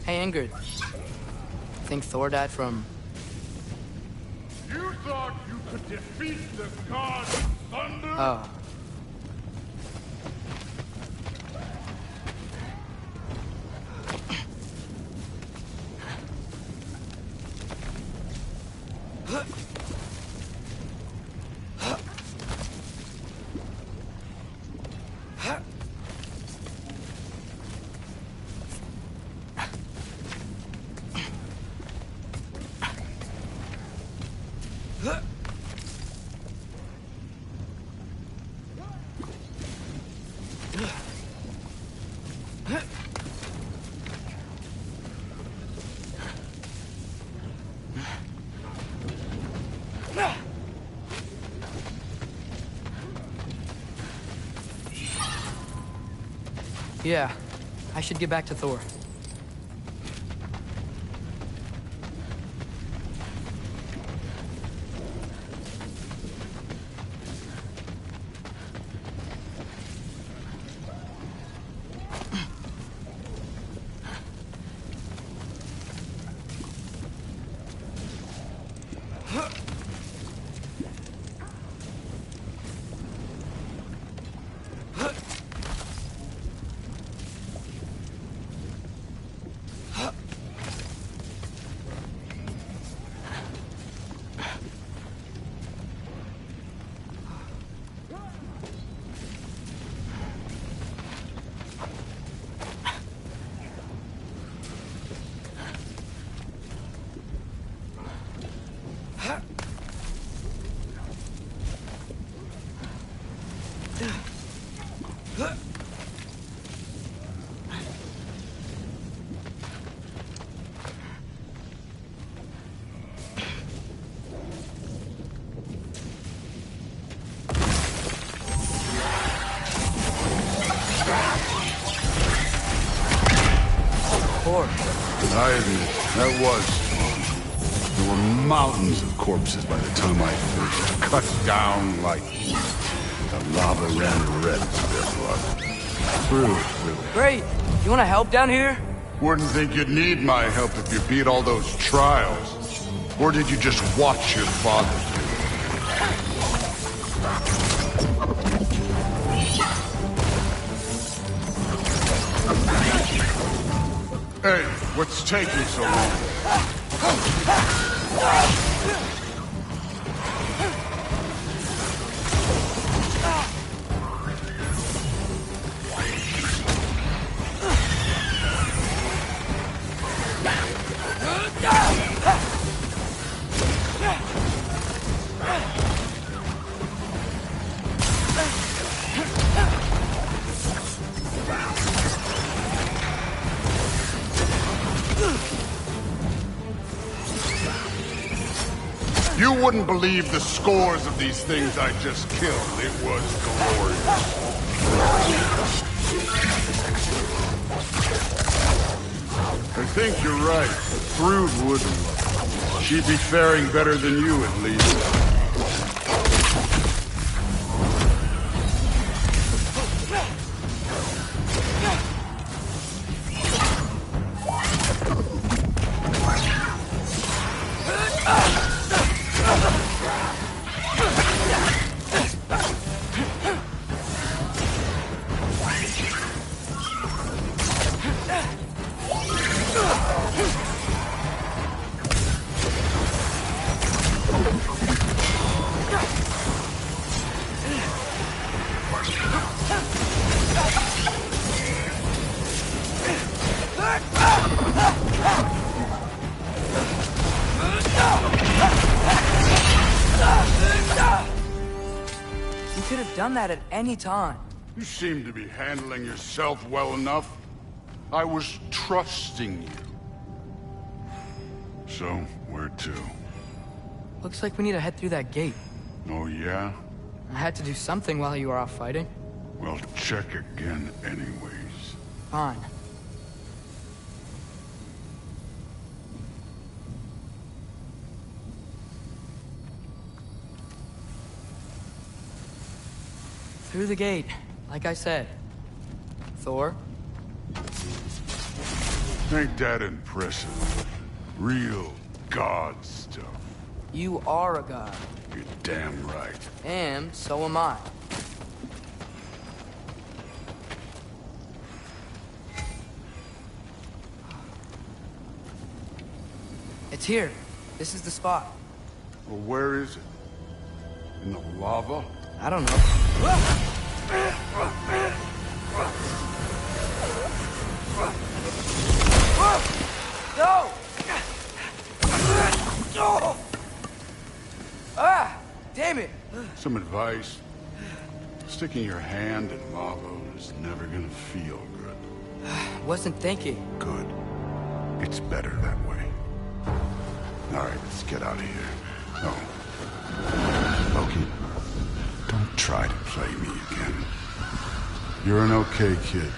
Hey, Ingrid. Think Thor died from... You thought you could defeat the god of thunder? Oh. Yeah, I should get back to Thor. I admit, that was fun. There were mountains of corpses by the time I finished, cut down like heat. The lava ran red with their blood. True, really. Great! You wanna help down here? Wouldn't think you'd need my help if you beat all those trials. Or did you just watch your father do it? Hey, what's taking so long? You wouldn't believe the scores of these things I just killed. It was glorious. I think you're right. Thrud would love it. She'd be faring better than you, at least. That at any time. You seem to be handling yourself well enough. I was trusting you. So, where to? Looks like we need to head through that gate. Oh, yeah? I had to do something while you were off fighting. Well, check again anyways. Fine. Through the gate, like I said. Thor? Ain't that impressive? Real god stuff. You are a god. You're damn right. And so am I. It's here. This is the spot. Well, where is it? In the lava? I don't know. No! Ah! Damn it! Some advice. Sticking your hand in lava is never gonna feel good. Wasn't thinking. Good. It's better that way. All right, let's get out of here. Oh. Loki, don't try to play me again. You're an okay kid.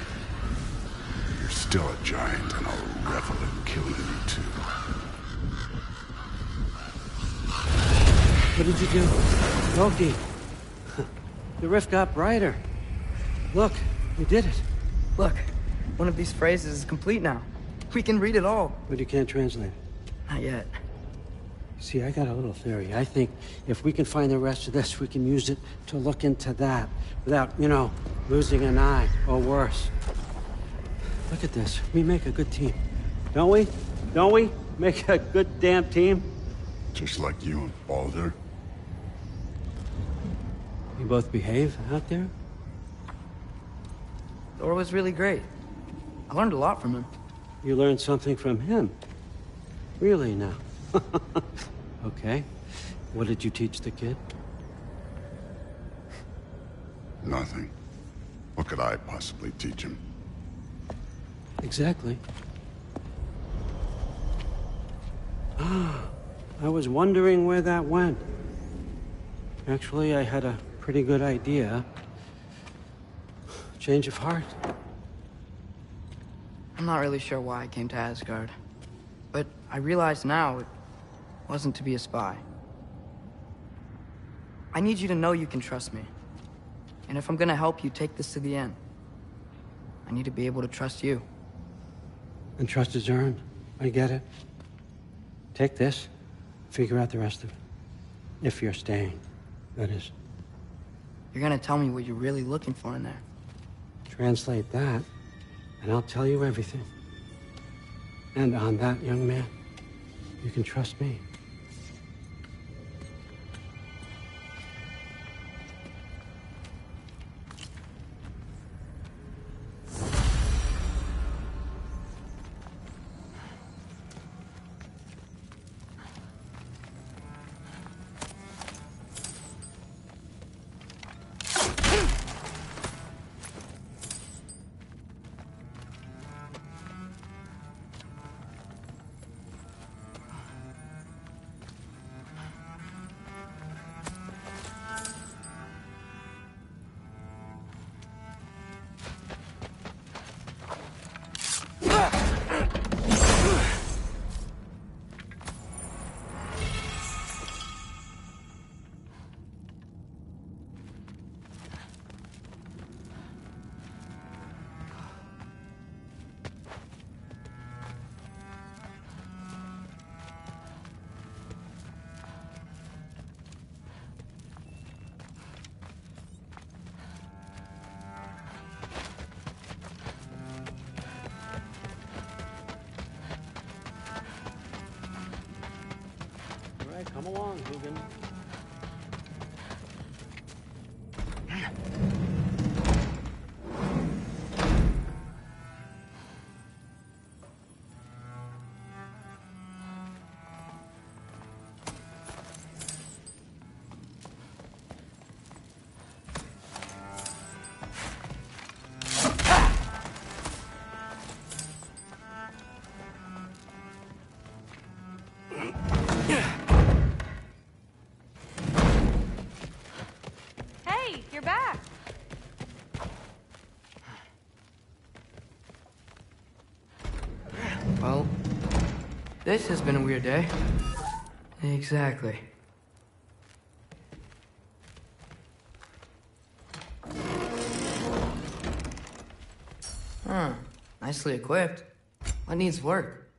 You're still a giant, and I'll revel in killing you too. What did you do? Loki. The rift got brighter. Look, you did it. Look, one of these phrases is complete now. We can read it all. But you can't translate it. Not yet. See, I got a little theory. I think if we can find the rest of this, we can use it to look into that without, you know, losing an eye or worse. Look at this. We make a good team. Don't we? Don't we? Make a good damn team? Just like you and Baldur. You both behave out there? Thor was really great. I learned a lot from him. You learned something from him. Really now? Okay. What did you teach the kid? Nothing. What could I possibly teach him? Exactly. I was wondering where that went. Actually, I had a pretty good idea. Change of heart. I'm not really sure why I came to Asgard. But I realize now it wasn't to be a spy. I need you to know you can trust me. And if I'm gonna help you take this to the end, I need to be able to trust you. And trust is earned. I get it. Take this. Figure out the rest of it. If you're staying, that is. You're gonna tell me what you're really looking for in there. Translate that, and I'll tell you everything. And on that, young man, you can trust me. Come along, Hugin. You're back. Well, this has been a weird day. Exactly. Nicely equipped. What needs work?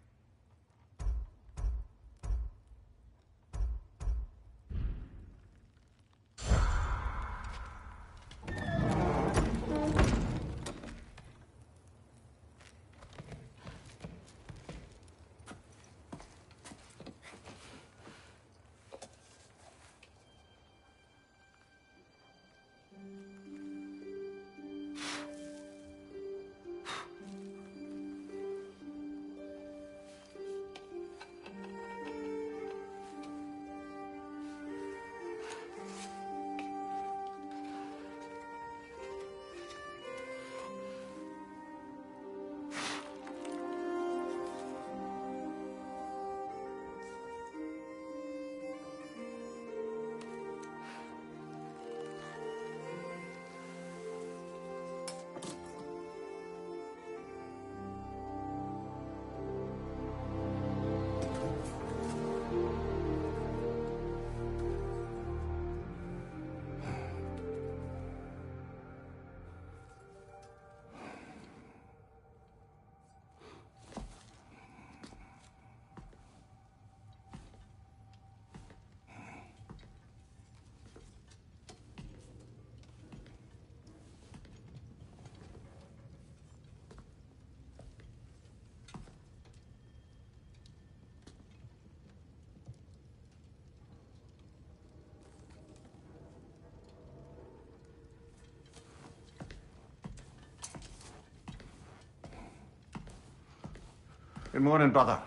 Good morning, brother.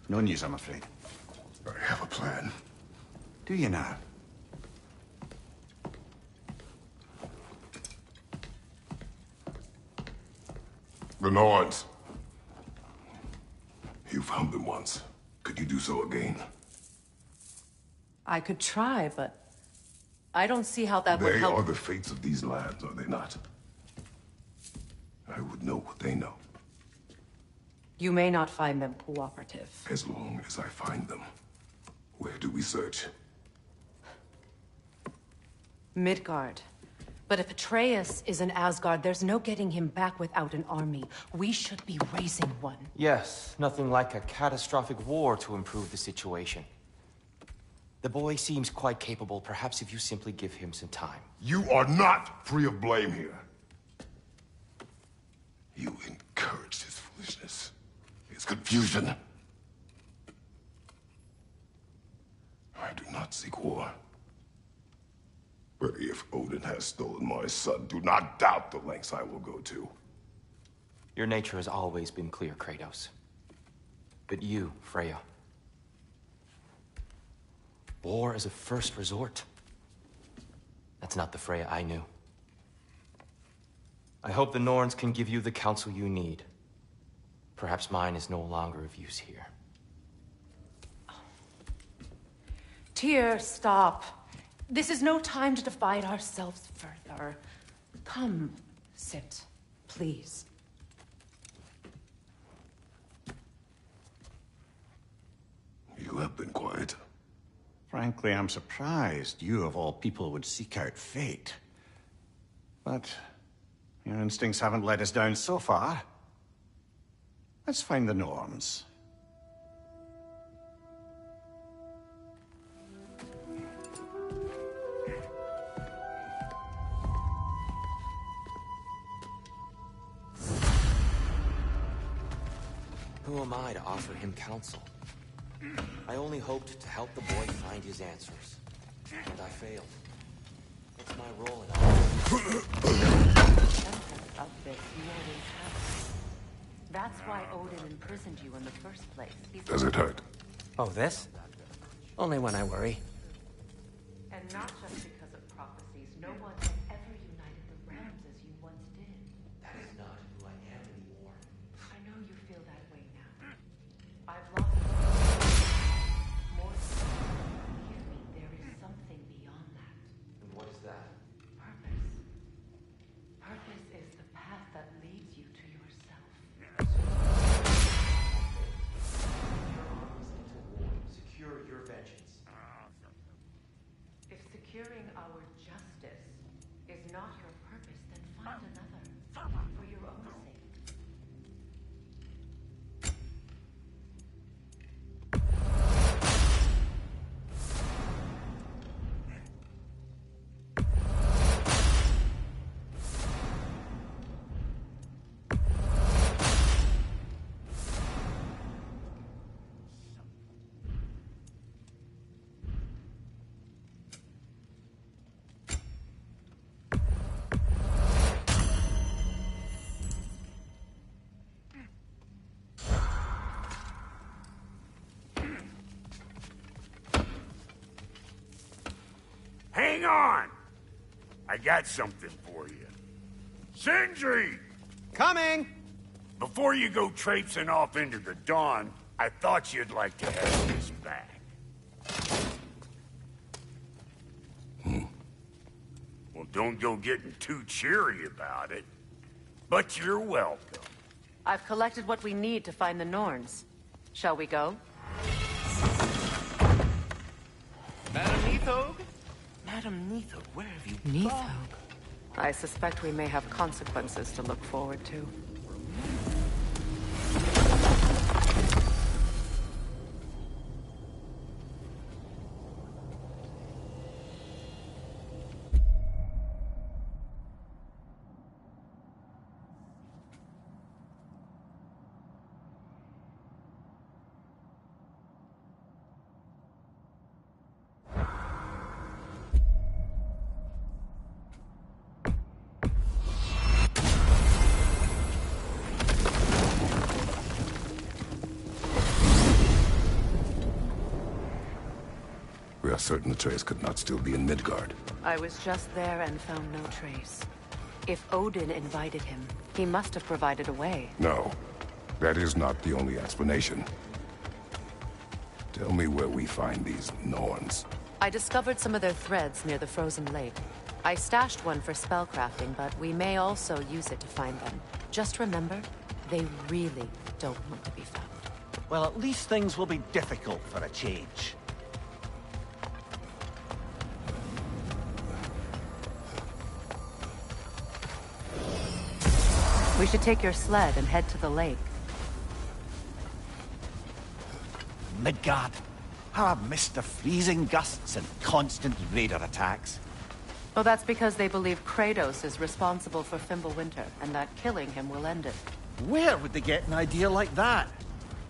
No news, I'm afraid. I have a plan. Do you now? The Norns. You found them once. Could you do so again? I could try, but I don't see how that would They help. are the fates of these lands, are they not? I would know what they know, You may not find them cooperative. as long as I find them. Where do we search? Midgard. But if Atreus is in Asgard, there's no getting him back without an army. We should be raising one. Yes, nothing like a catastrophic war to improve the situation. The boy seems quite capable. Perhaps if you simply give him some time. You are not free of blame here. You encouraged his foolishness, his confusion. I do not seek war. But if Odin has stolen my son, do not doubt the lengths I will go to. Your nature has always been clear, Kratos. But you, Freya. War is a first resort. That's not the Freya I knew. I hope the Norns can give you the counsel you need. Perhaps mine is no longer of use here. Tyr, stop. This is no time to divide ourselves further. Come, sit, please. You have been quiet. Frankly, I'm surprised you, of all people, would seek out fate. But your instincts haven't let us down so far. Let's find the Norns. Who am I to offer him counsel? I only hoped to help the boy find his answers. And I failed. It's my role in all Of this, you always have. That's why Odin imprisoned you in the first place. Does it hurt? Oh, this? Only when I worry. And not just because of prophecies. No one has ever united the realms as you once did. That is not who I am anymore. I know you feel that way now. I've lost more than hear me. There is something beyond that. And what is that? Purpose. Purpose is the path that leads you to yourself. Your armies into war. Secure your vengeance. If securing our justice is not your purpose, then find another. For your own sake. Hang on! I got something for you. Sindri! Coming! Before you go traipsing off into the dawn, I thought you'd like to have this back. Well, don't go getting too cheery about it. But you're welcome. I've collected what we need to find the Norns. Shall we go? Madam Neathog? Madam Neathog, where have you gone? I suspect we may have consequences to look forward to. We are certain Atreus could not still be in Midgard. I was just there and found no trace. If Odin invited him, he must have provided a way. No, that is not the only explanation. Tell me where we find these Norns. I discovered some of their threads near the frozen lake. I stashed one for spellcrafting, but we may also use it to find them. Just remember, they really don't want to be found. Well, at least things will be difficult for a change. We should take your sled and head to the lake. Midgard. How I've missed the freezing gusts and constant raider attacks. Well, that's because they believe Kratos is responsible for Fimbulwinter, and that killing him will end it. Where would they get an idea like that?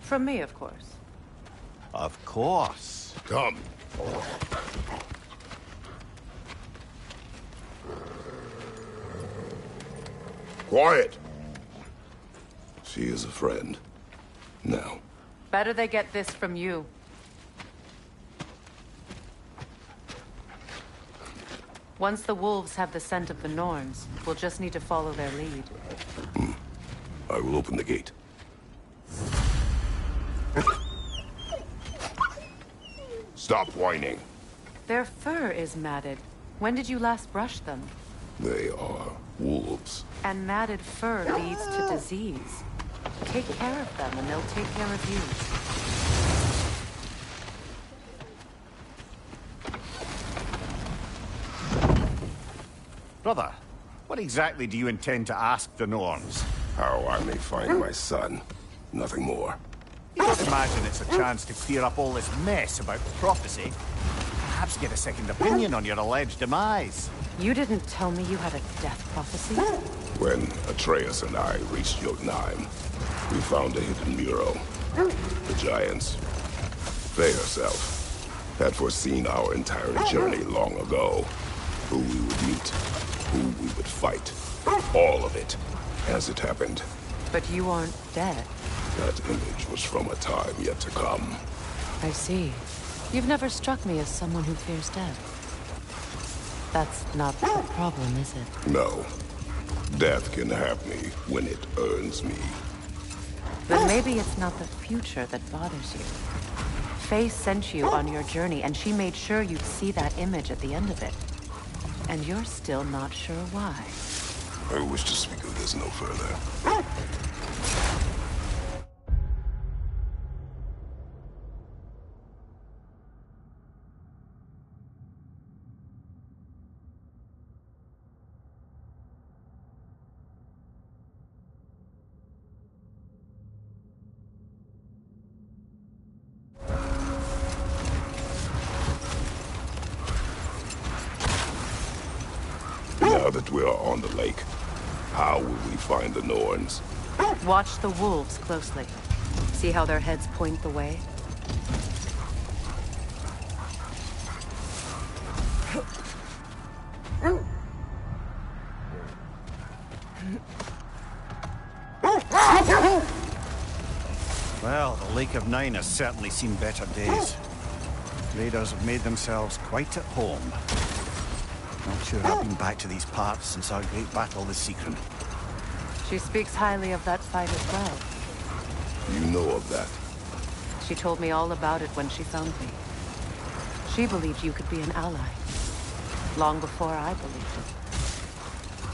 From me, of course. Of course. Come. Quiet. She is a friend. Now. Better they get this from you. Once the wolves have the scent of the Norns, we'll just need to follow their lead. I will open the gate. Stop whining. Their fur is matted. When did you last brush them? They are wolves. And matted fur leads to disease. Take care of them and they'll take care of you. Brother, what exactly do you intend to ask the Norns? How I may find my son. Nothing more. You don't imagine it's a chance to clear up all this mess about prophecy? Perhaps get a second opinion on your alleged demise. You didn't tell me you had a death prophecy? When Atreus and I reached Jotunheim, we found a hidden mural. The giants, they herself, had foreseen our entire journey long ago. Who we would meet, who we would fight. All of it, as it happened. But you aren't dead. That image was from a time yet to come. I see. You've never struck me as someone who fears death. That's not the problem, is it? No. Death can have me when it earns me. Then maybe it's not the future that bothers you. Faye sent you on your journey, and she made sure you'd see that image at the end of it. And you're still not sure why. I wish to speak of this no further. Now that we are on the lake, how will we find the Norns? Watch the wolves closely. See how their heads point the way? Well, the Lake of Nine has certainly seen better days. Raiders have made themselves quite at home. Not sure I've been back to these parts since our great battle with Secret. She speaks highly of that fight as well. You know of that? She told me all about it when she found me. She believed you could be an ally. Long before I believed it.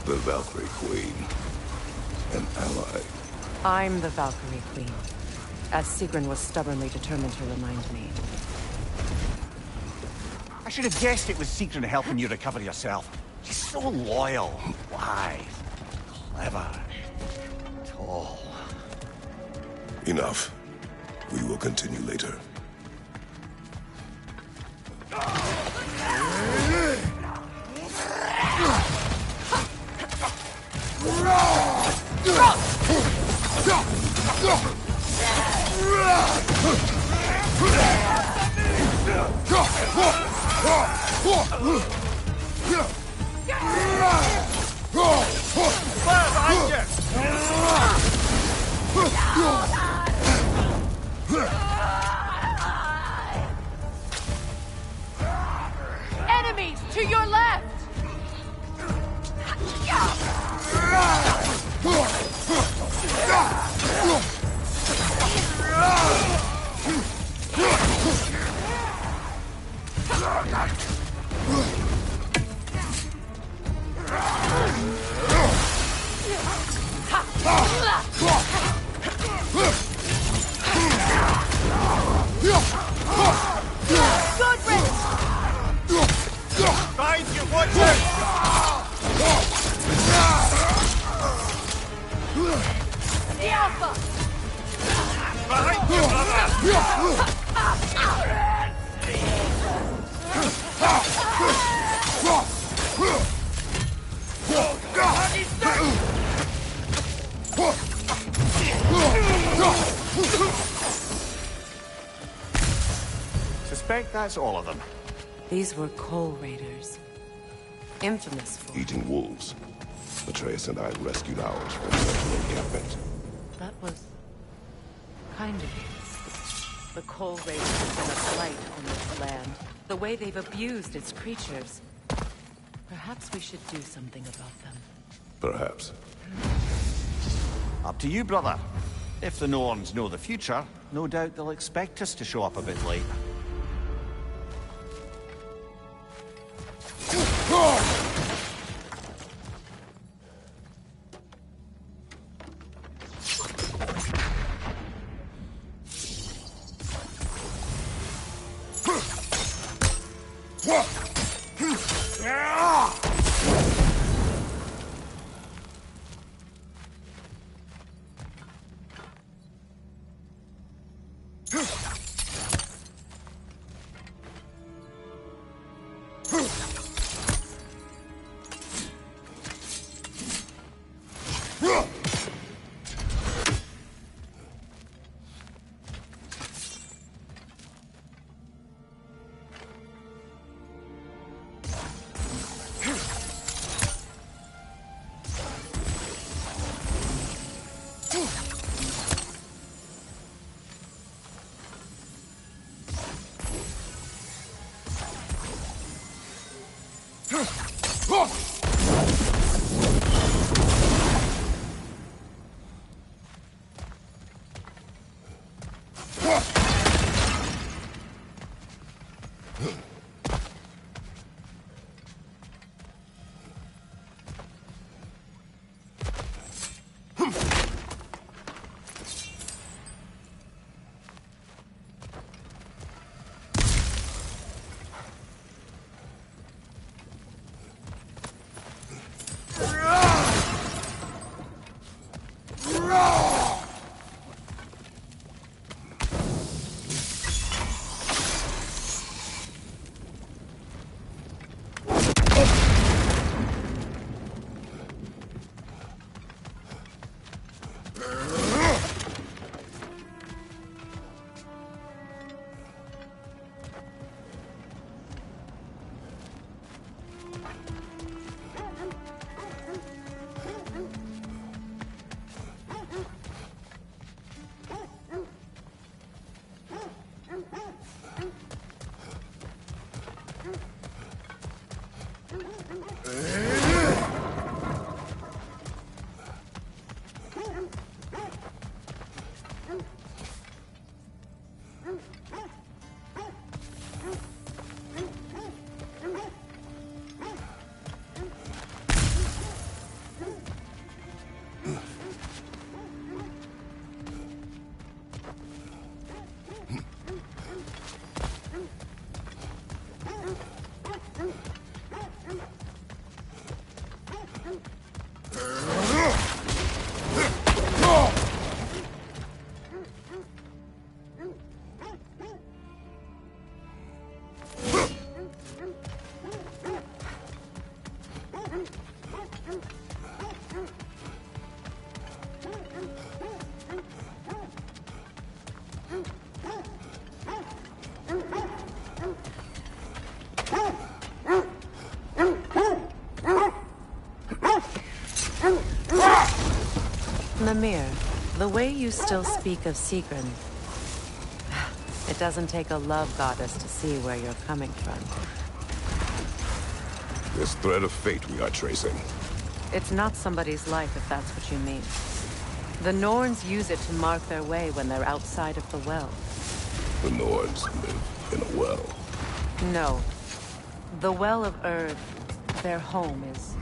The Valkyrie Queen. An ally. I'm the Valkyrie Queen. As Sigrun was stubbornly determined to remind me. I should have guessed it was Secret helping you recover yourself. She's so loyal, wise, clever, tall. Enough. We will continue later. Enemies to your left! Good riddance! Find you, watch out! The Alpha! Behind you, brother! Suspect that's all of them. These were Coal Raiders. Infamous for... Eating wolves. Atreus and I rescued ours from the encampment. That was... kind of you. The Coal Raiders have been a blight on this land. The way they've abused its creatures. Perhaps we should do something about them. Perhaps. Up to you, brother. If the Norns know the future, no doubt they'll expect us to show up a bit late. Mimir, the way you still speak of Sigrun, it doesn't take a love goddess to see where you're coming from. This thread of fate we are tracing. It's not somebody's life, if that's what you mean. The Norns use it to mark their way when they're outside of the well. The Nords live in a well. No. The Well of Earth, their home, is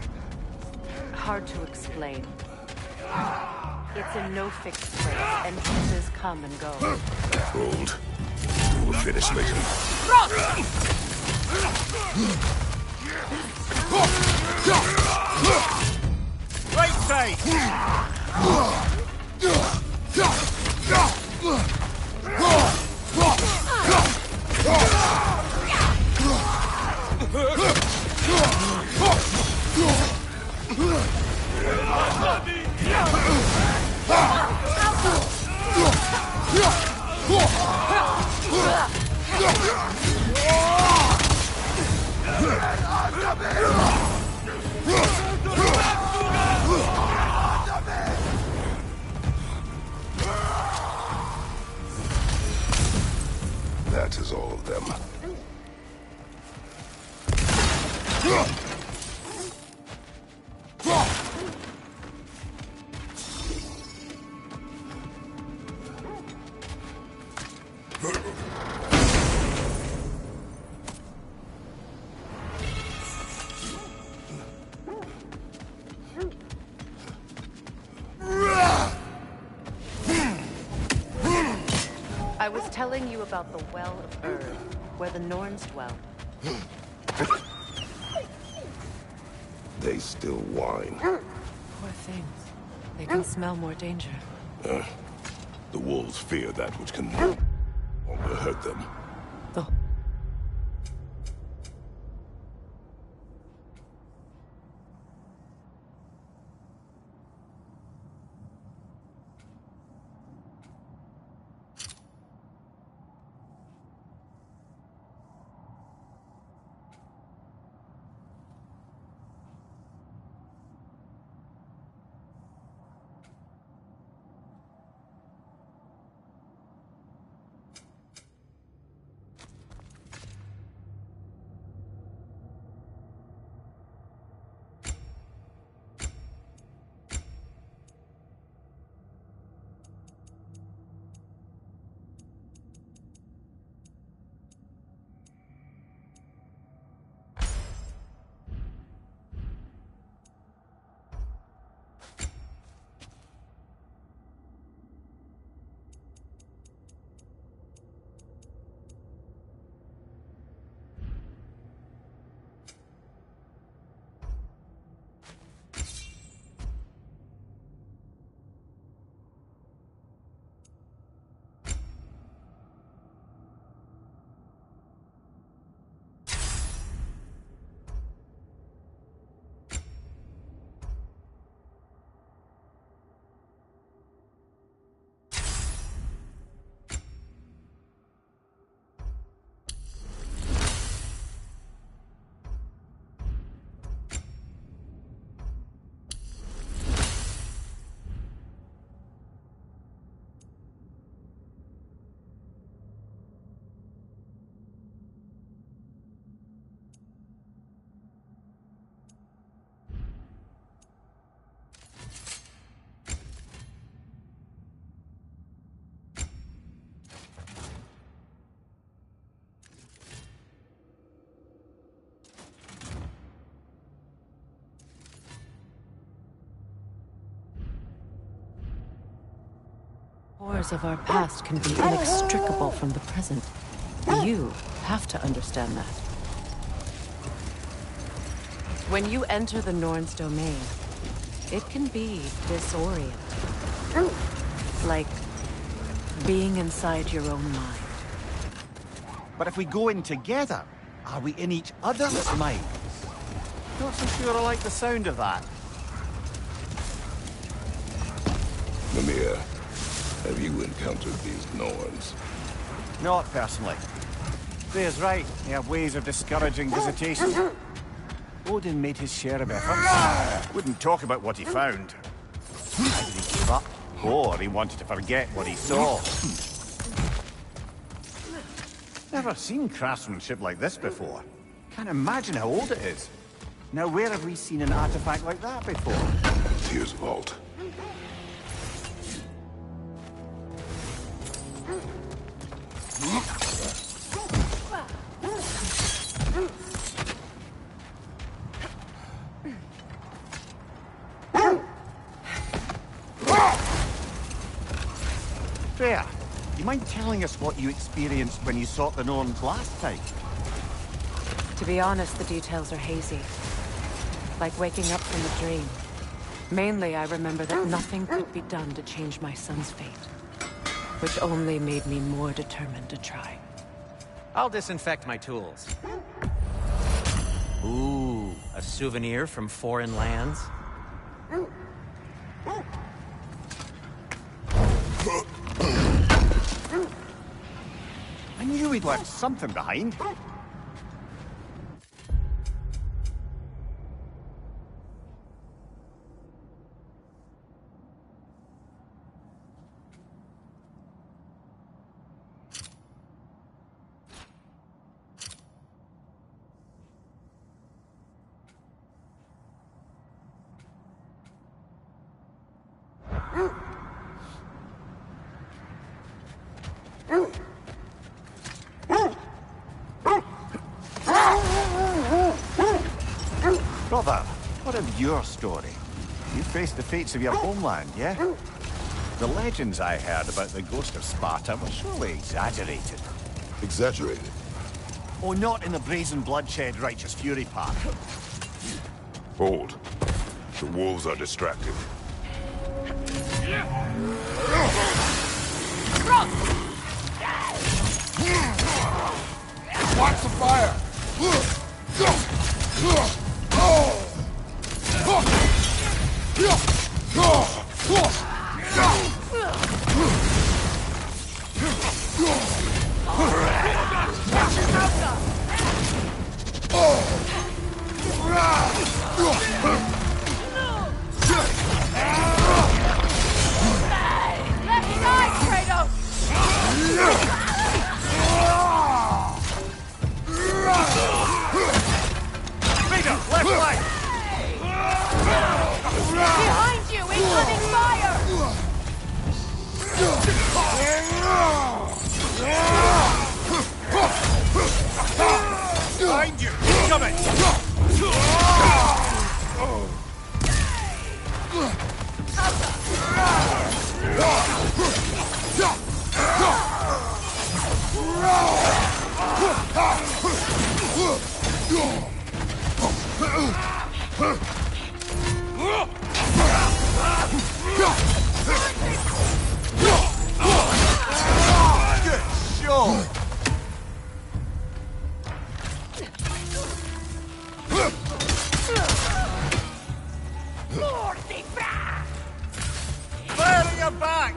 hard to explain. It's a no-fixed place. Entrances come and go. Hold. We will finish later. Right side! That is all of them. I was telling you about the Well of Earth, where the Norns dwell. They still whine. Poor things. They can smell more danger. The wolves fear that which can no longer hurt them. The... Horrors of our past can be inextricable from the present. You have to understand that. When you enter the Norn's domain, it can be disorienting. Like being inside your own mind. But if we go in together, are we in each other's minds? Not so sure I like the sound of that. Mimir, have you encountered these Norns? Not personally. Freya's right. They have ways of discouraging visitation. Odin made his share of efforts. Wouldn't talk about what he found. How did he But, or he wanted to forget what he saw. Never seen craftsmanship like this before. Can't imagine how old it is. Now, where have we seen an artifact like that before? Tears vault. Freya, you mind telling us what you experienced when you sought the Norns last time? To be honest, the details are hazy. Like waking up from a dream. Mainly, I remember that nothing could be done to change my son's fate. Which only made me more determined to try. I'll disinfect my tools. Ooh, a souvenir from foreign lands? I knew we'd left something behind. Brother, what of your story? You faced the fates of your homeland, yeah? The legends I heard about the ghost of Sparta were surely exaggerated. Exaggerated? Oh, not in the brazen bloodshed righteous fury part. Hold. The wolves are distracted. Watch the fire! Left side, Kratos! Vader, left leg! Behind you! Incoming fire! Behind you! Coming! Good show! Fire in your back!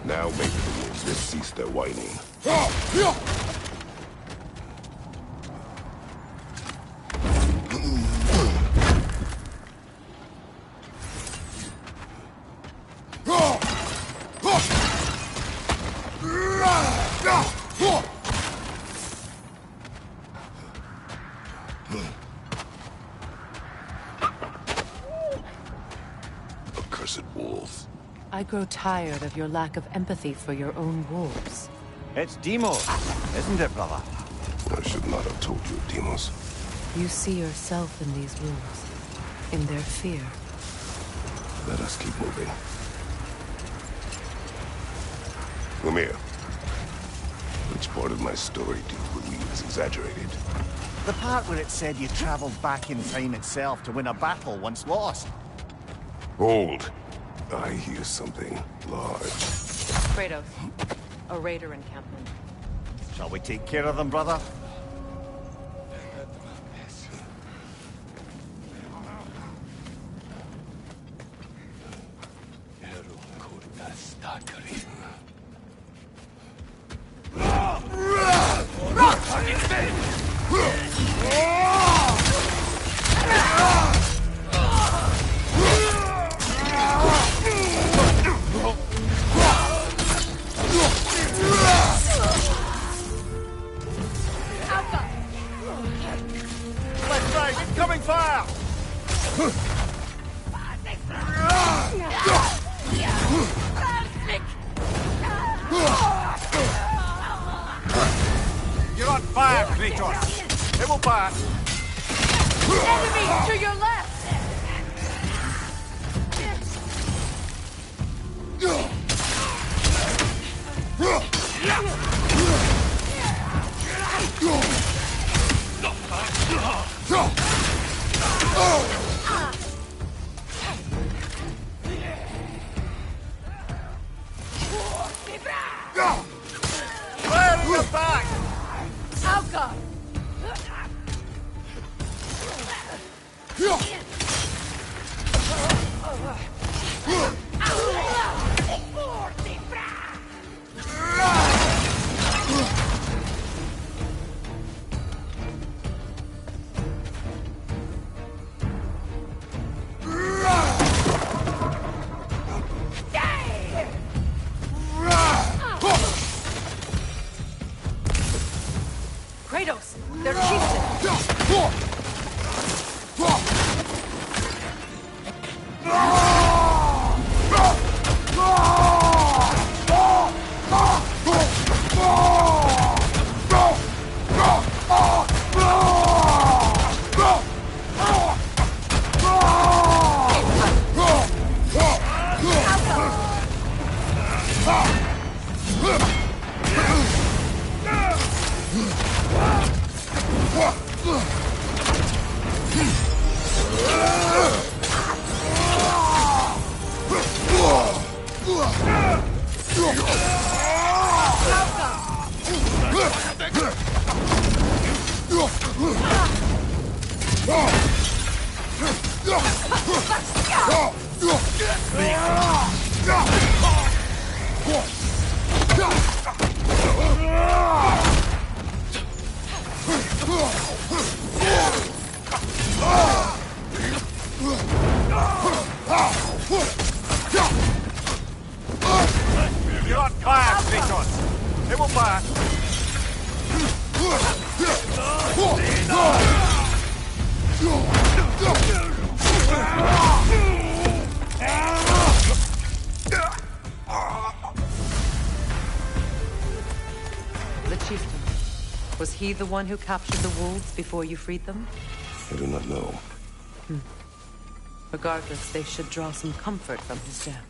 Now maybe the wolves will cease their whining. Accursed wolves. I grow tired of your lack of empathy for your own wolves. It's Demos, isn't it, brother? I should not have told you, Demos. You see yourself in these wolves, in their fear. Let us keep moving. Lemire, which part of my story do you believe is exaggerated? The part where it said you traveled back in time itself to win a battle once lost. Hold. I hear something large. Kratos, a raider encampment. Shall we take care of them, brother? Incoming fire! You're on fire, Kratos! It will pass! Enemy to your left! Fire in your back! Alka! Kratos! They're chieftain! You're on fire, Kratos! It will pass! The chieftain. Was he the one who captured the wolves before you freed them? I do not know. Regardless, they should draw some comfort from his death.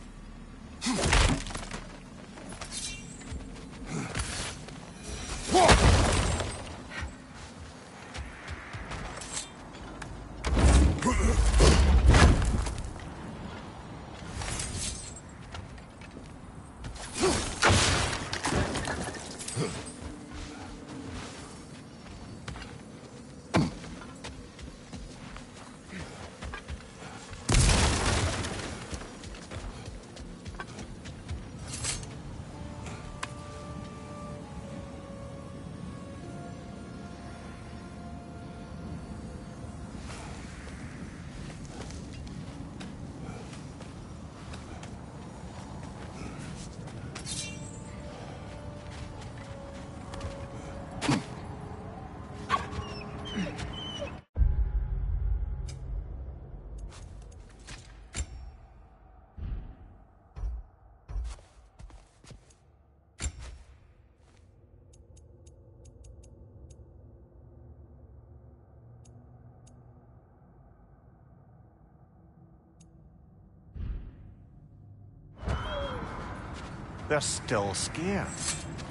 They're still scared.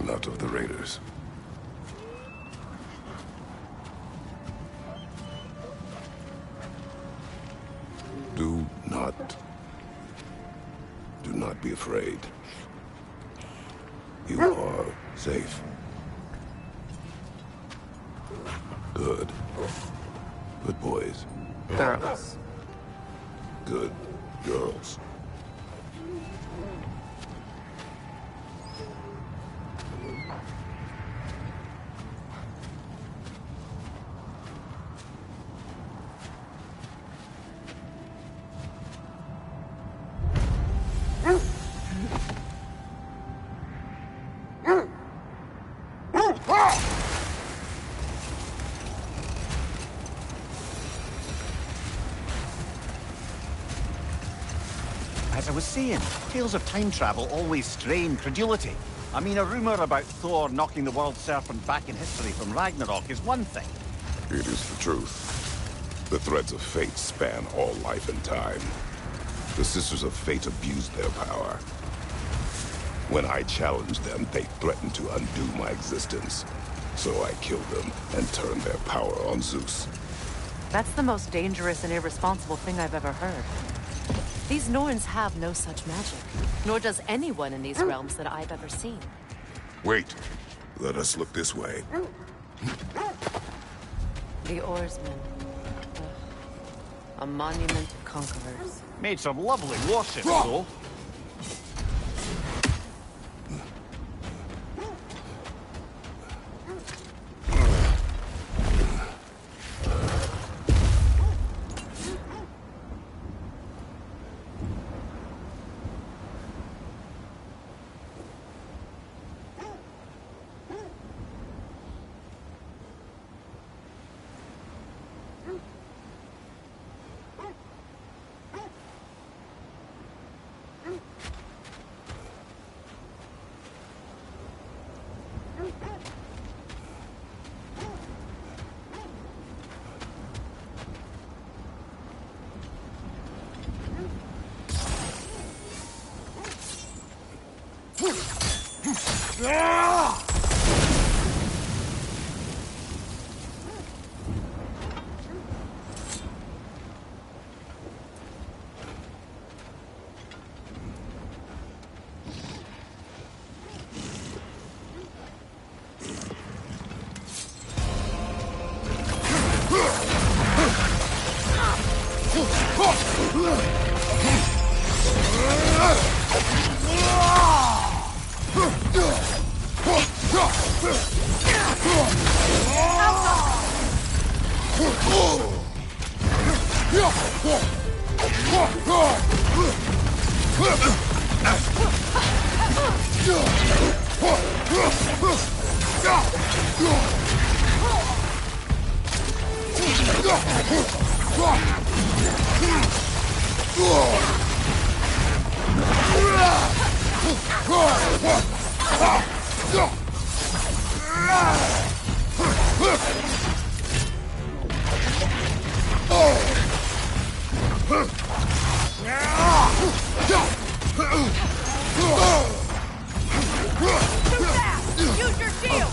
Not of the raiders. Do not be afraid. You are safe. Good. Good boys. Girls. Good girls. as I was saying, tales of time travel always strain credulity. I mean, a rumor about Thor knocking the world serpent back in history from Ragnarok is one thing. It is the truth. The threads of fate span all life and time. The Sisters of Fate abused their power. When I challenged them, they threatened to undo my existence. So I killed them and turned their power on Zeus. That's the most dangerous and irresponsible thing I've ever heard. These Norns have no such magic, nor does anyone in these realms that I've ever seen. Wait. Let us look this way. The Oarsmen. Ugh. A monument of conquerors. Made some lovely warships, though. Use your shield!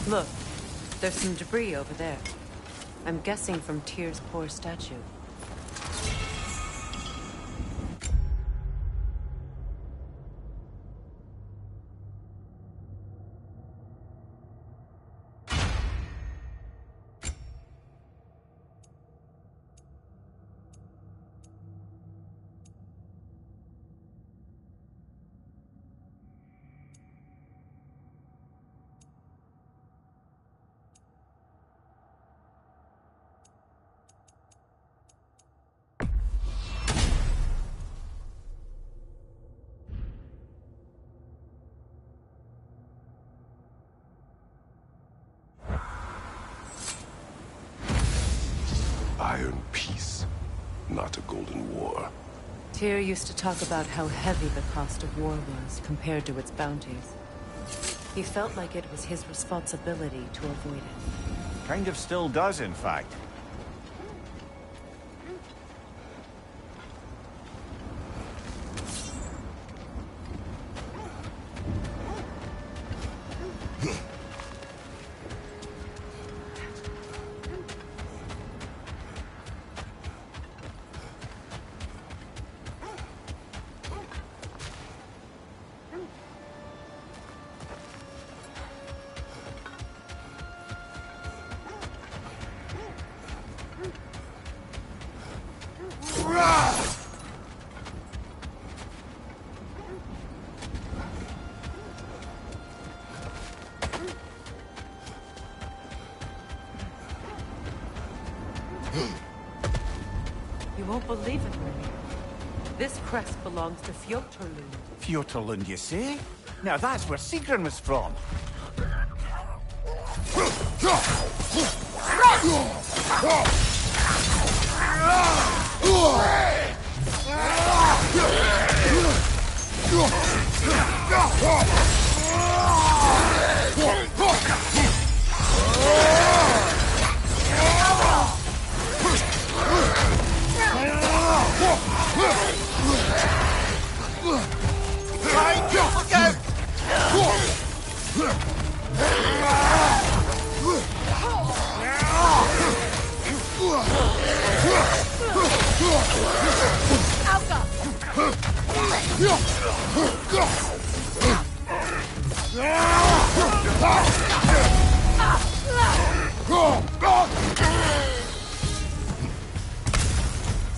Look, there's some debris over there. I'm guessing from Tyr's poor statue. Iron peace, not a golden war. Tyr used to talk about how heavy the cost of war was compared to its bounties. He felt like it was his responsibility to avoid it. Kind of still does, in fact. You won't believe it, Mary. This crest belongs to Fjotorlund. Fjotorlund, you say? Now that's where Sigrun was from.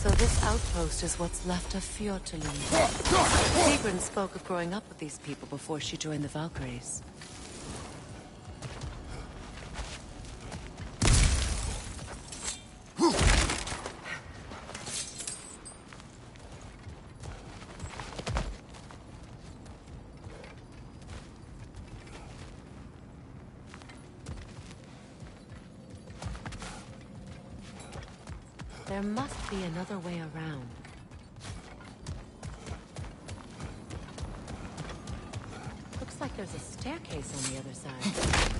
So this outpost is what's left of Fjotorlund. Sigrun spoke of growing up with these people before she joined the Valkyries. There must be another way around. Looks like there's a staircase on the other side.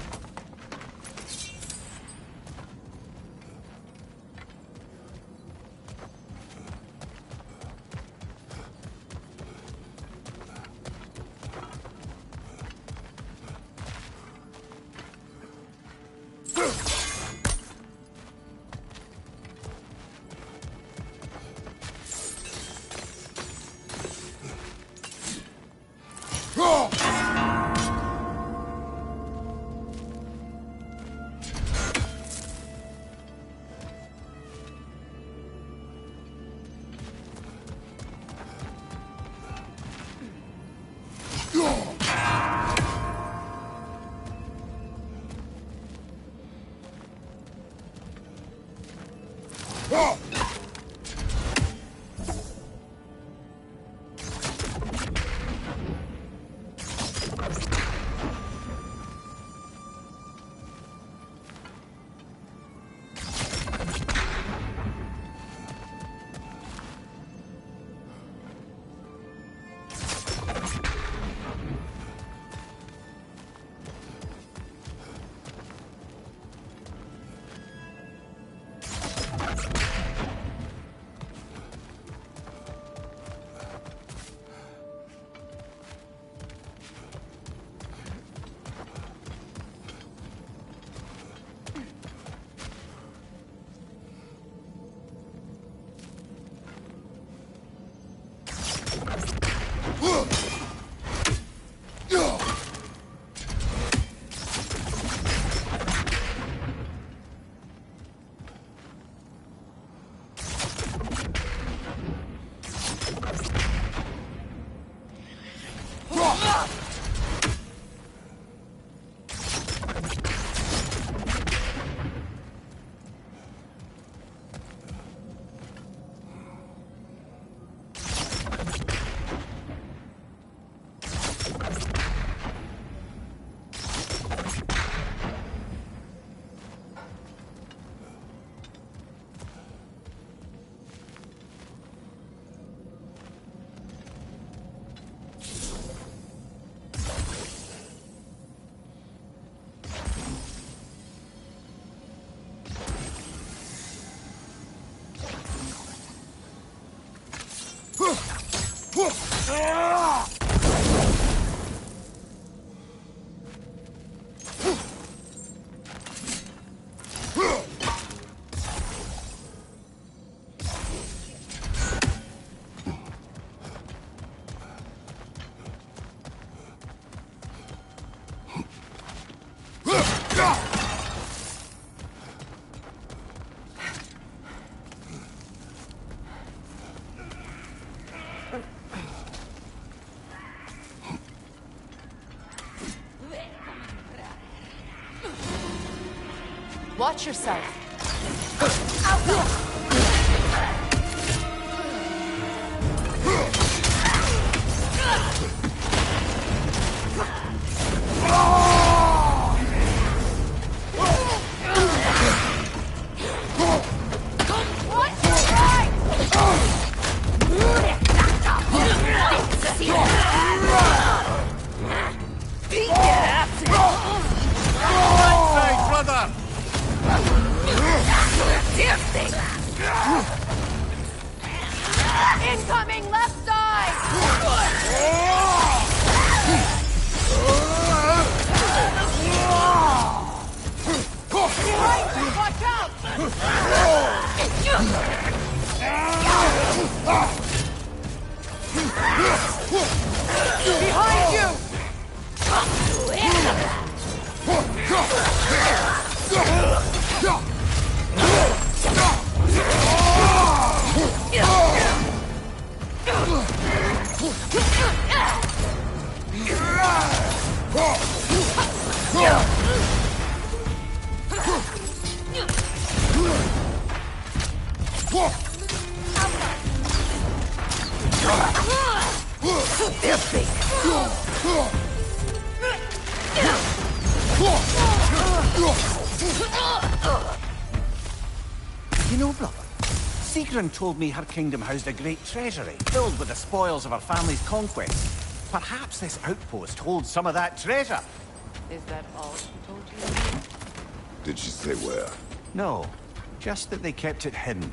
Watch yourself. Incoming left side! Behind you, watch out! Behind you! You know, brother, Sigrun told me her kingdom housed a great treasury, filled with the spoils of her family's conquests. Perhaps this outpost holds some of that treasure. Is that all she told you? Did she say where? No, just that they kept it hidden.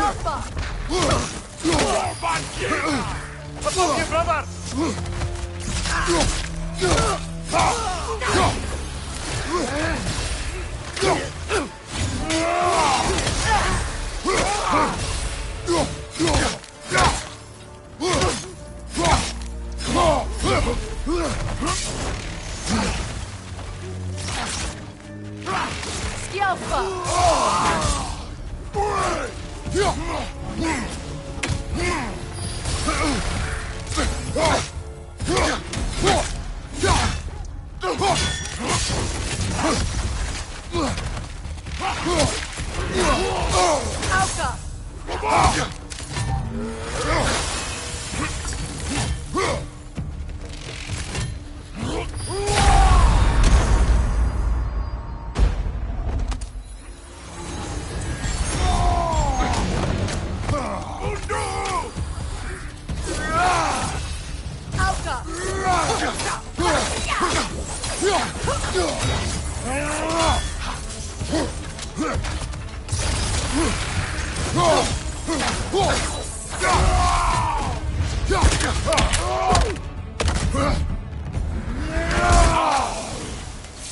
Alpha! Above you, brother!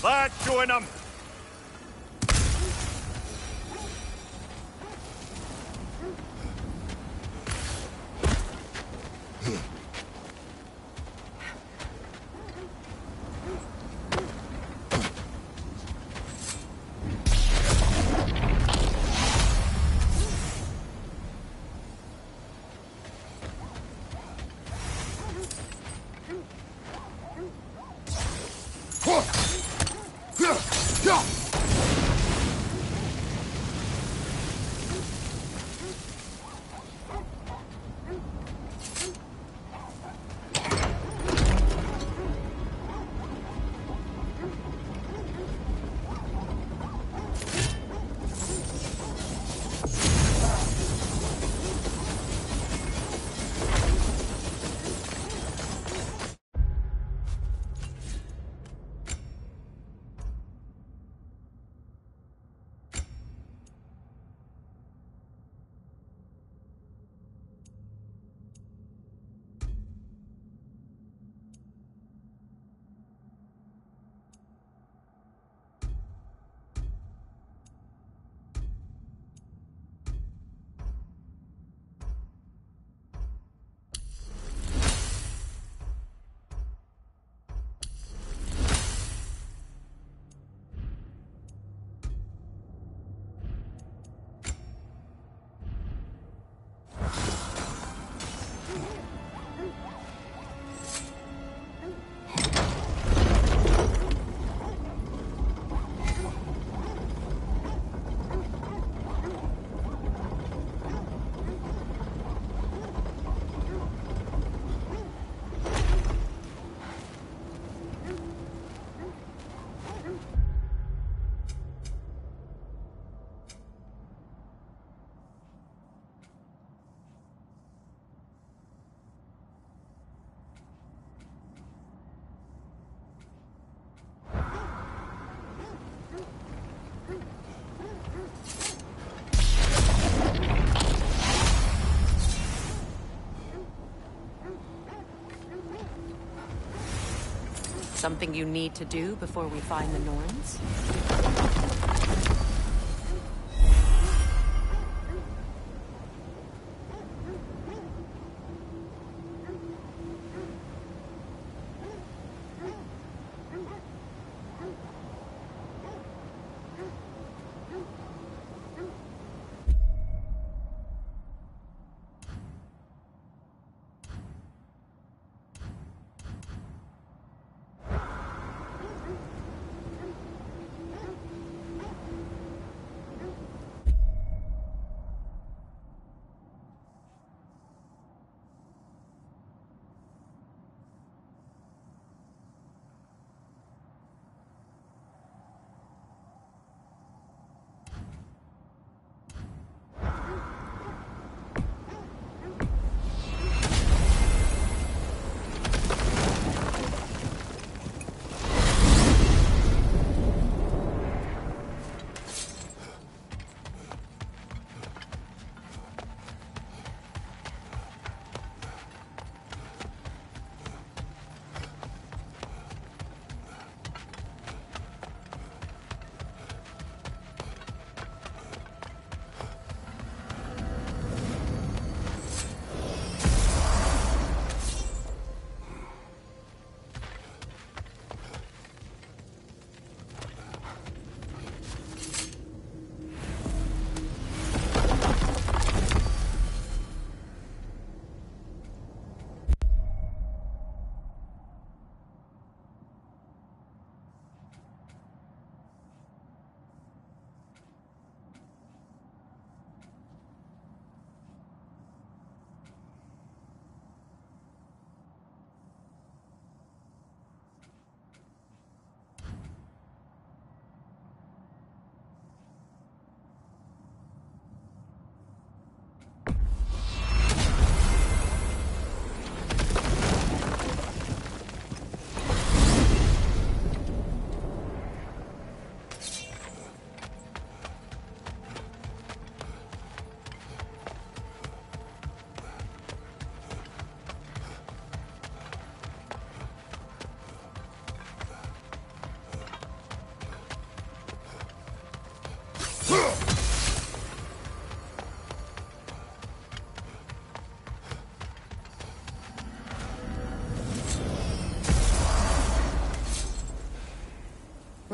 That's doing him! Something you need to do before we find the Norns?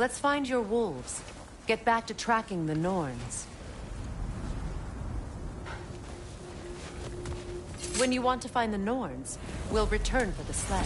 Let's find your wolves. Get back to tracking the Norns. When you want to find the Norns, we'll return for the sled.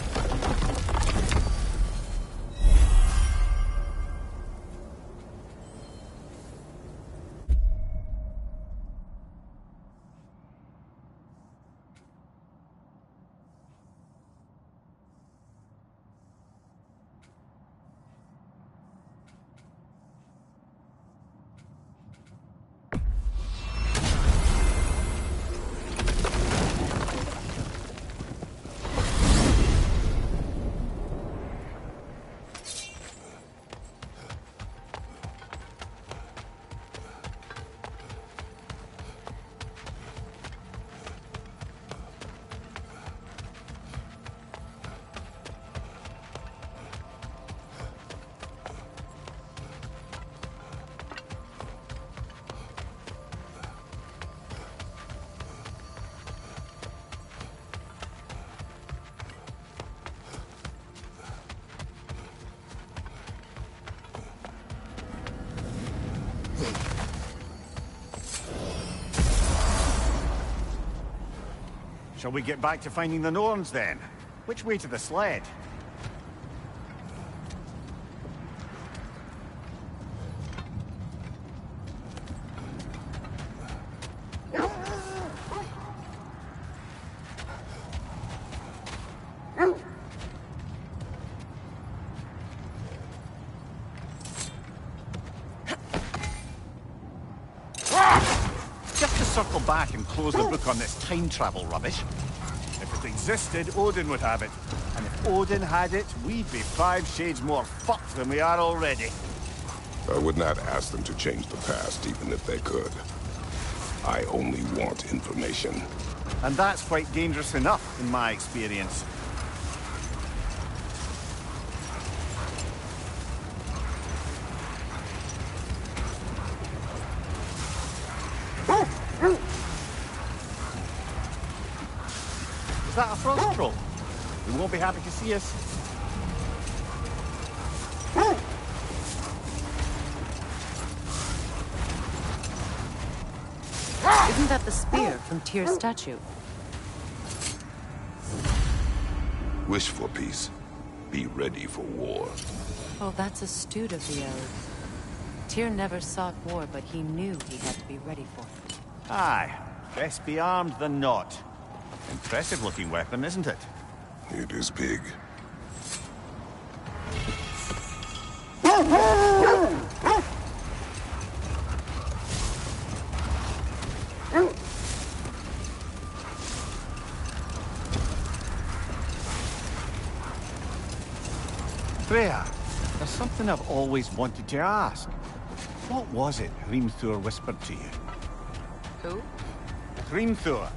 Shall we get back to finding the Norns, then? Which way to the sled? Just to circle back and close the book on this time travel rubbish. If it existed, Odin would have it. And if Odin had it, we'd be 5 shades more fucked than we are already. I would not ask them to change the past, even if they could. I only want information. And that's quite dangerous enough, in my experience. Is that a frost troll? They won't be happy to see us. Isn't that the spear from Tyr's statue? Wish for peace. Be ready for war. Oh, that's astute of the elves. Tyr never sought war, but he knew he had to be ready for it. Aye. Best be armed than not. Impressive-looking weapon, isn't it? It is big. Freya, there's something I've always wanted to ask. What was it Hrimthur whispered to you? Who? Hrimthur,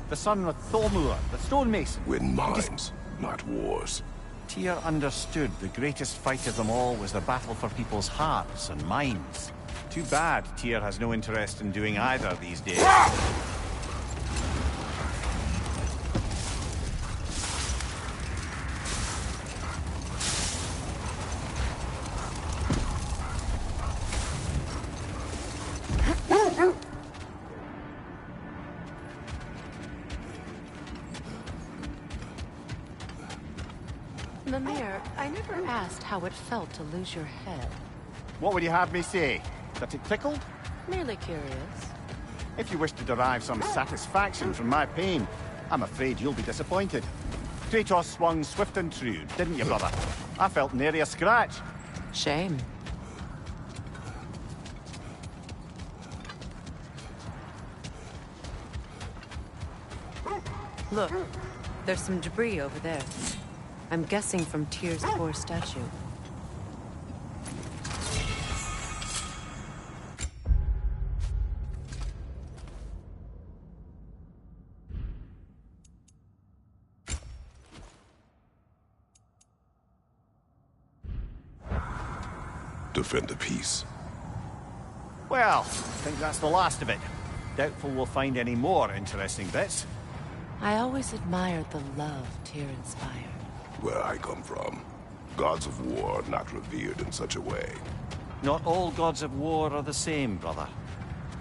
the son of Thormur, the stonemason. Win mines, not wars. Tyr understood the greatest fight of them all was the battle for people's hearts and minds. Too bad Tyr has no interest in doing either these days. Mimir, I never asked how it felt to lose your head. What would you have me say? That it tickled? Merely curious. If you wish to derive some satisfaction from my pain, I'm afraid you'll be disappointed. Kratos swung swift and true, didn't you, brother? I felt nary a scratch. Shame. Look, there's some debris over there. I'm guessing from Tyr's poor statue. Defend the peace. Well, I think that's the last of it. Doubtful we'll find any more interesting bits. I always admired the love Tyr inspired. Where I come from, gods of war are not revered in such a way. Not all gods of war are the same, brother.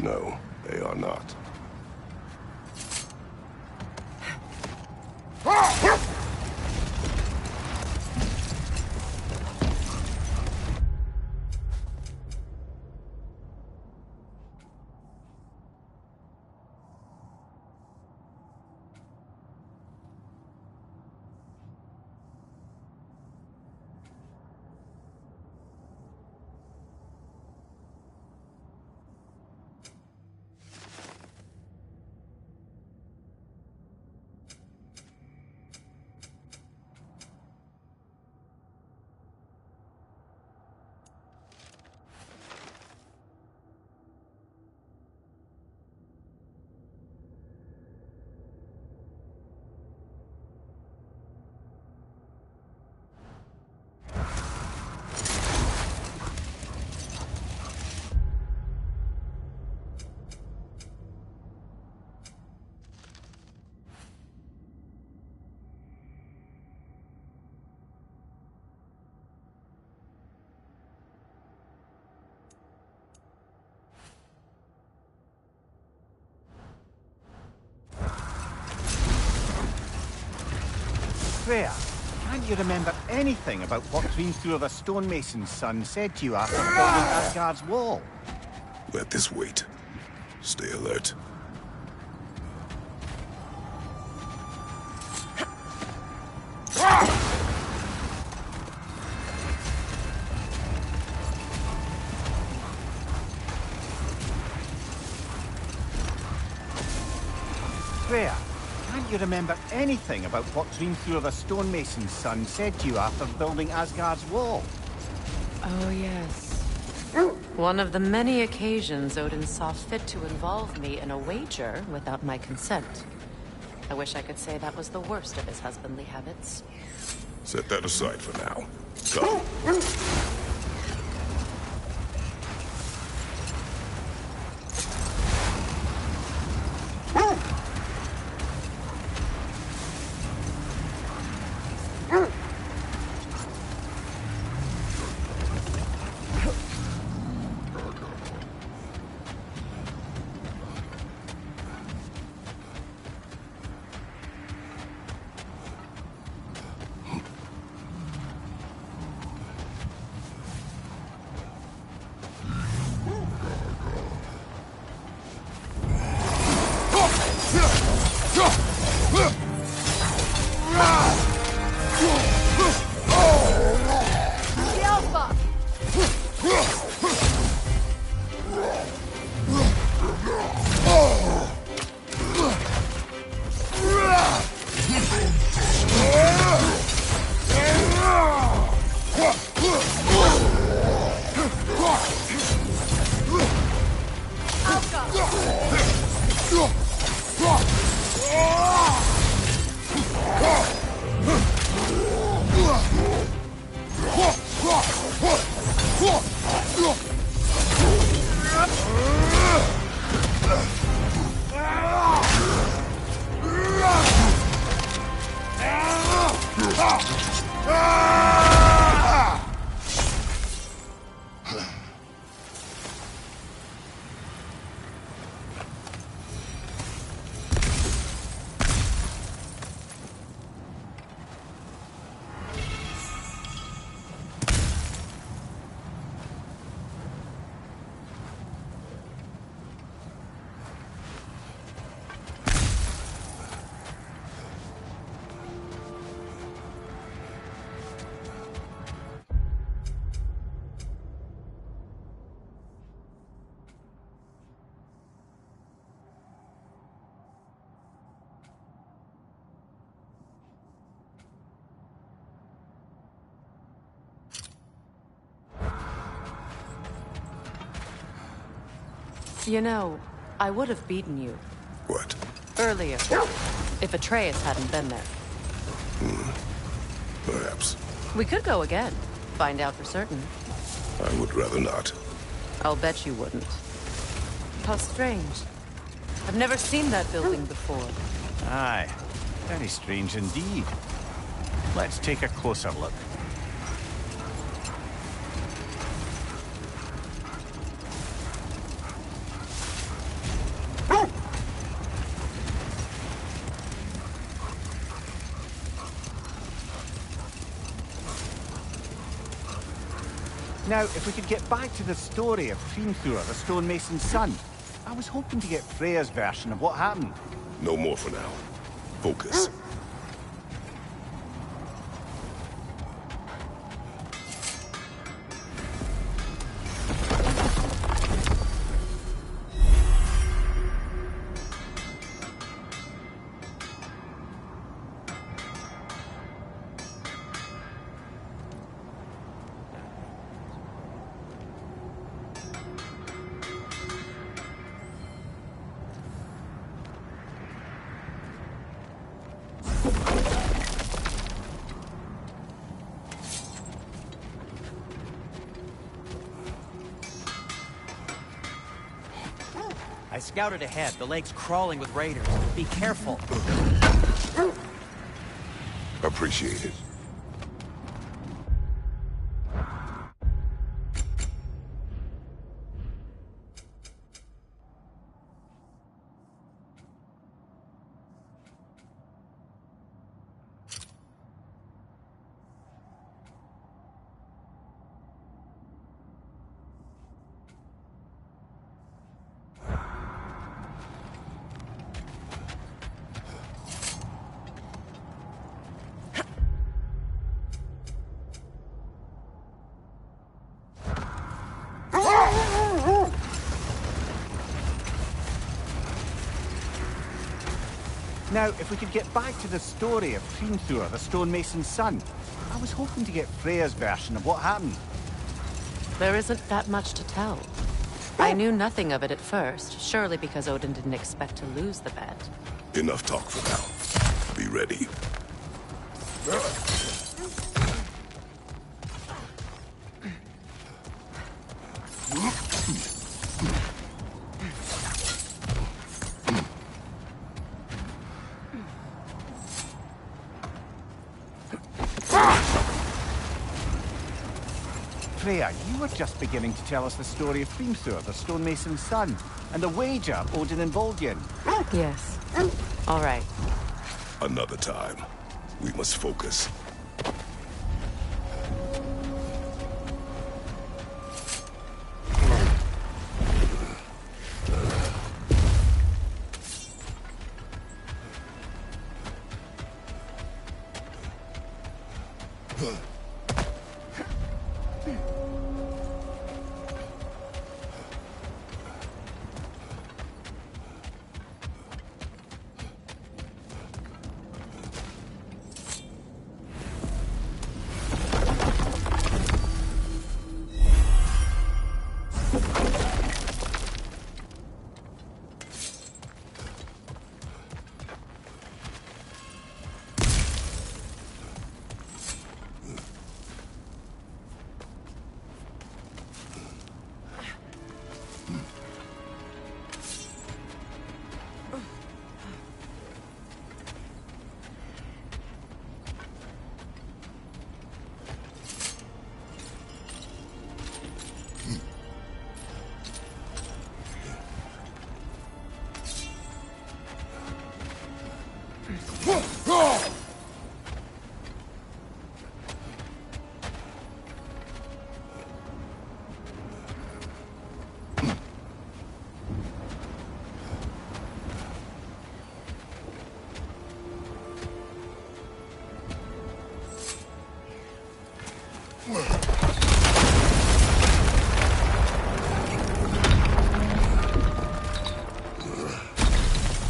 No, they are not. Freya, can't you remember anything about what Hrimthur the stonemason's son said to you after building Asgard's wall? Let this wait. Stay alert. Freya, can't you remember anything about what Hrimthur the stonemason's son said to you after building Asgard's wall? Oh, yes. One of the many occasions Odin saw fit to involve me in a wager without my consent. I wish I could say that was the worst of his husbandly habits. Set that aside for now. Come. You know, I would have beaten you. What? Earlier. If Atreus hadn't been there. Perhaps. We could go again. Find out for certain. I would rather not. I'll bet you wouldn't. How strange. I've never seen that building before. Aye, very strange indeed. Let's take a closer look. Now, if we could get back to the story of Hrimthur, the stonemason's son. I was hoping to get Freya's version of what happened. No more for now. Focus. I scouted ahead. The lake's crawling with raiders. Be careful. Appreciate it. Now, if we could get back to the story of Hrimthur, the stonemason's son. I was hoping to get Freya's version of what happened. There isn't that much to tell. I knew nothing of it at first, surely because Odin didn't expect to lose the bet. Enough talk for now. Be ready. Freya, you were just beginning to tell us the story of Hrimthur, the stonemason's son, and the wager Odin involved you in. Yes. All right. Another time. We must focus.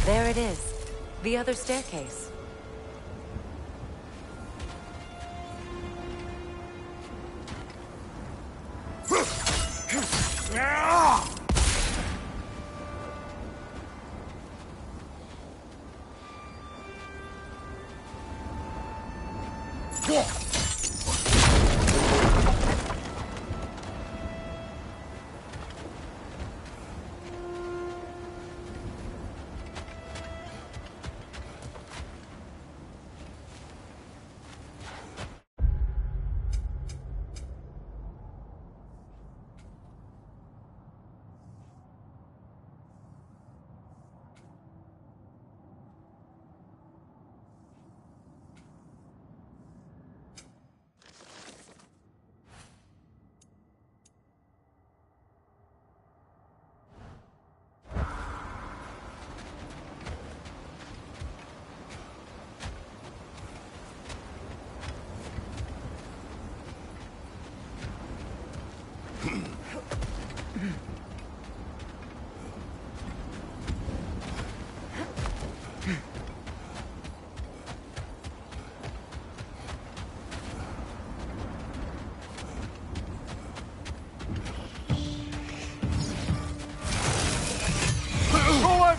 There it is. The other staircase.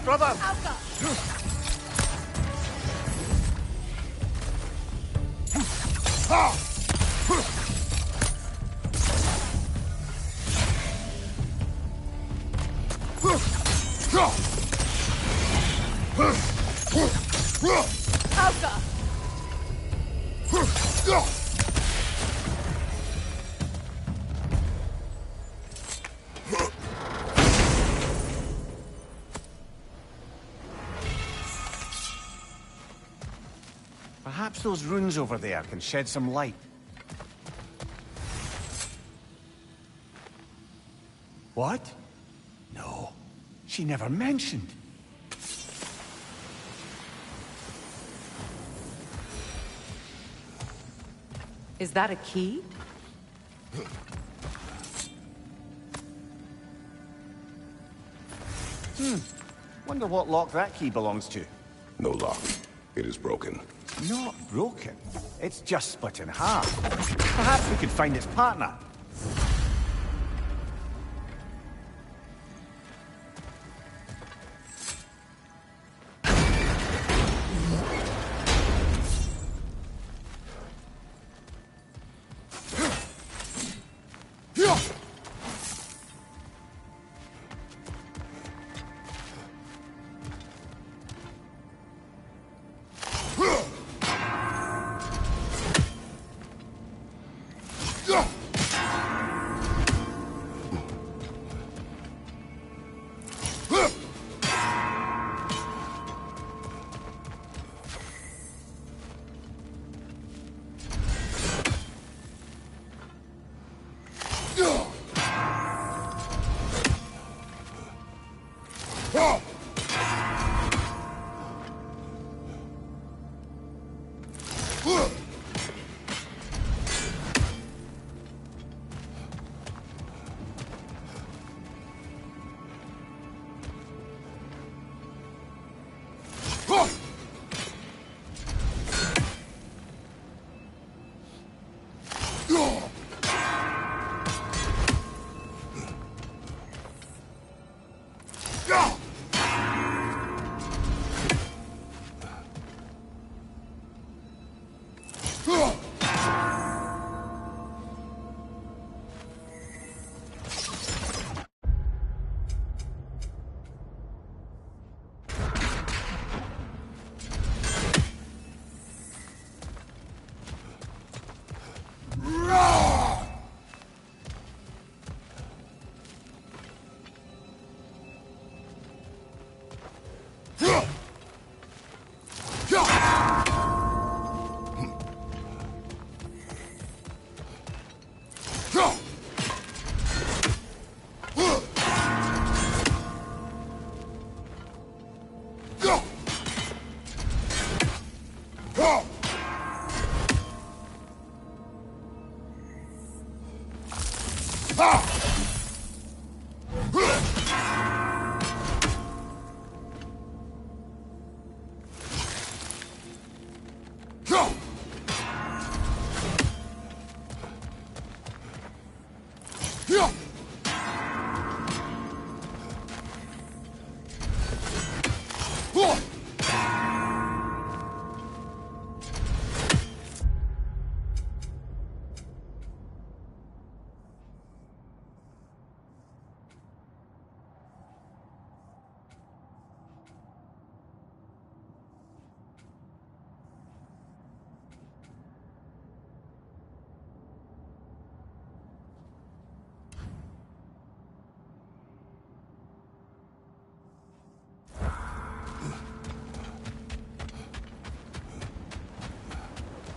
brother! Perhaps those runes over there can shed some light. What? No, she never mentioned. Is that a key? Wonder what lock that key belongs to. No lock. It is broken. Not broken. It's just split in half. Perhaps we could find its partner.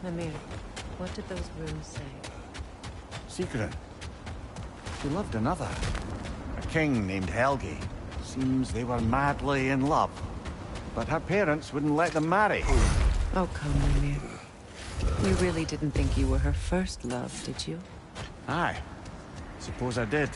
Mimir, what did those runes say? Secret. She loved another. A king named Helgi. Seems they were madly in love. But her parents wouldn't let them marry. Oh, come, Mimir. You really didn't think you were her first love, did you? Aye. Suppose I did.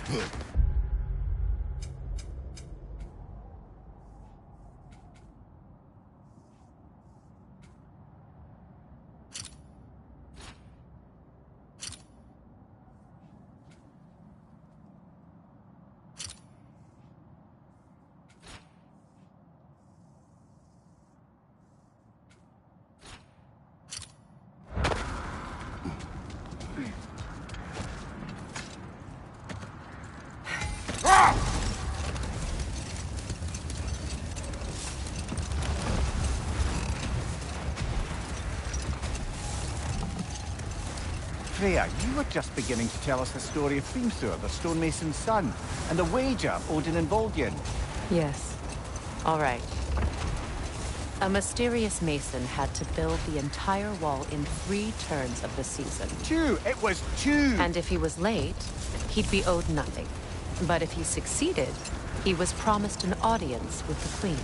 Freya, you were just beginning to tell us the story of Hrimthur, the stonemason's son, and the wager Odin involved you in. Yes. All right. A mysterious mason had to build the entire wall in 3 turns of the season. 2! It was 2! And if he was late, he'd be owed nothing. But if he succeeded, he was promised an audience with the queen.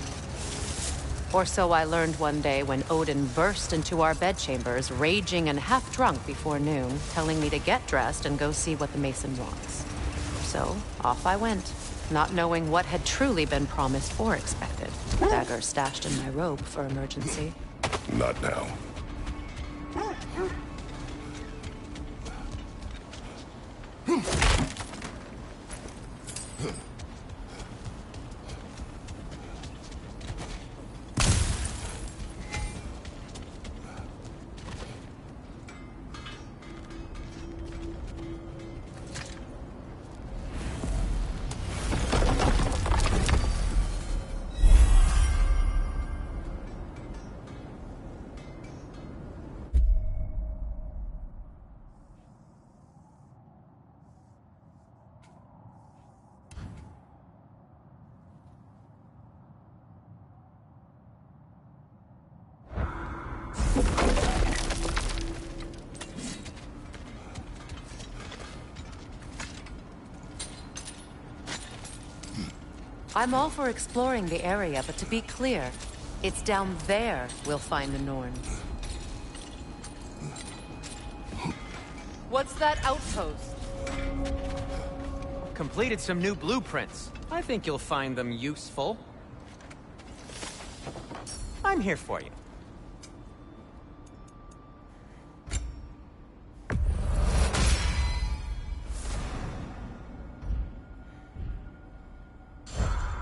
Or so I learned one day when Odin burst into our bedchambers, raging and half-drunk before noon, telling me to get dressed and go see what the mason wants. So, off I went, not knowing what had truly been promised or expected. Dagger stashed in my robe for emergency. Not now. I'm all for exploring the area, but to be clear, it's down there we'll find the Norns. What's that outpost? Completed some new blueprints. I think you'll find them useful. I'm here for you.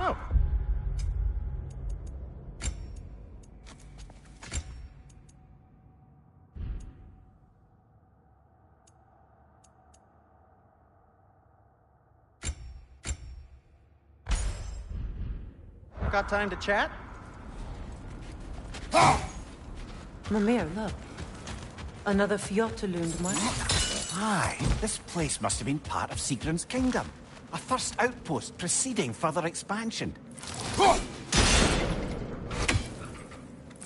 Oh. Got time to chat? Mimir, look. Another Fjotalund mark. Aye, this place must have been part of Sigrun's kingdom. A first outpost preceding further expansion.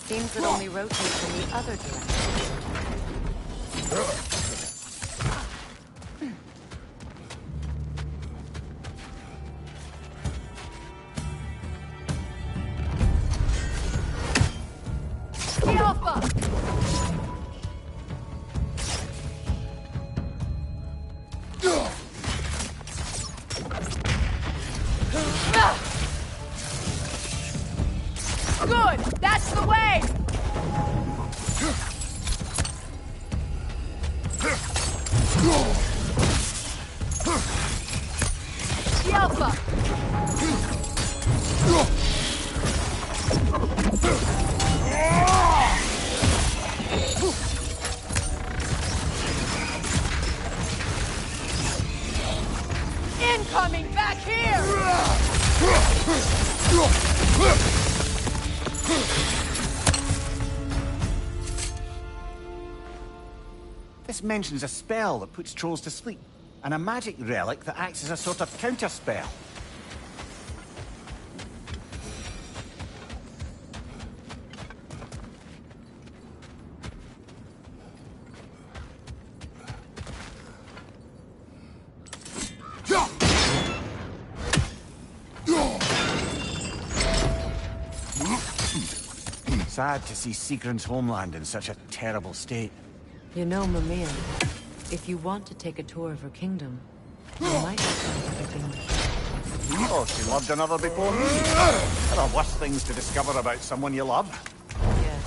Seems it only rotates in the other direction. Alpha! Good! That's the way! The Alpha! Incoming back here! This mentions a spell that puts trolls to sleep, and a magic relic that acts as a sort of counterspell. Sad to see Sigrun's homeland in such a terrible state. You know, Mimir, if you want to take a tour of her kingdom, you might find everything. Oh, she loved another before me. There are worse things to discover about someone you love. Yes.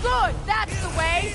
Good, that's the way!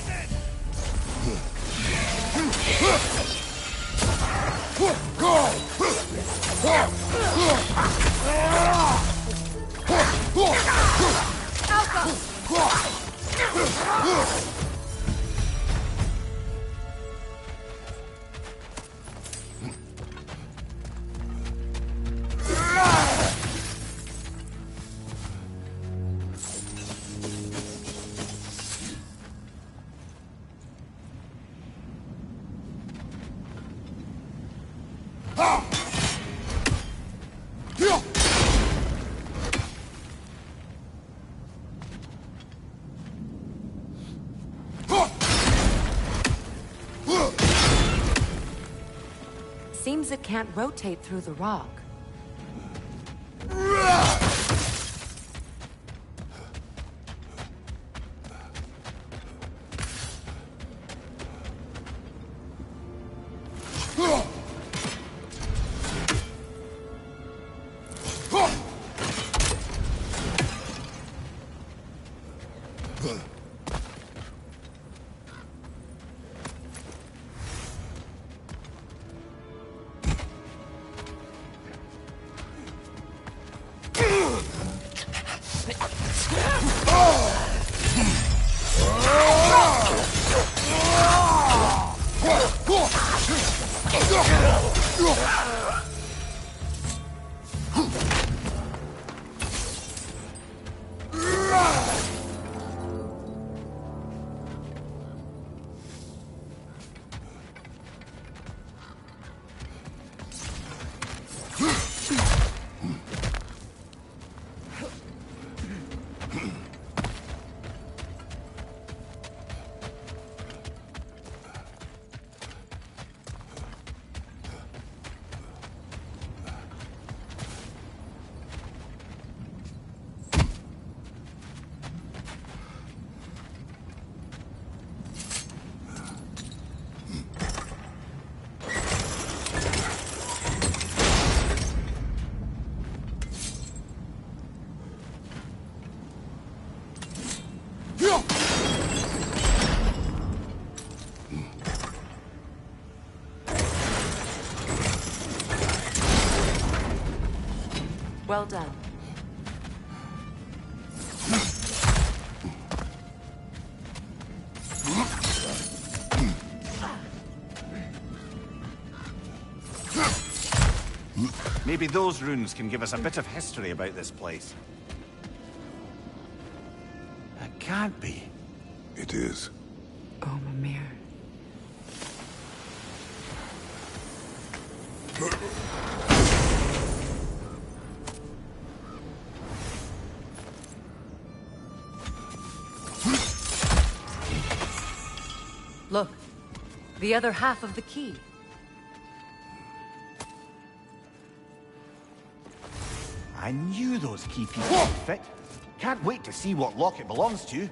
Seems it can't rotate through the rock. Well done. Maybe those runes can give us a bit of history about this place. It can't be. It is. Oh, Mimir. Look, the other half of the key. I knew those key pieces would fit. Can't wait to see what lock it belongs to.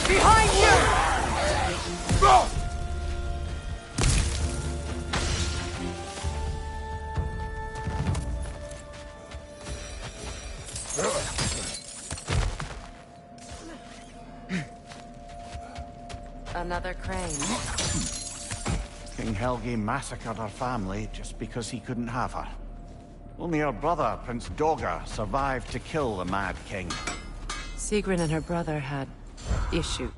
Behind you! Another crane. King Helge massacred her family just because he couldn't have her. Only her brother, Prince Dogger, survived to kill the Mad King. Sigrun and her brother had issue.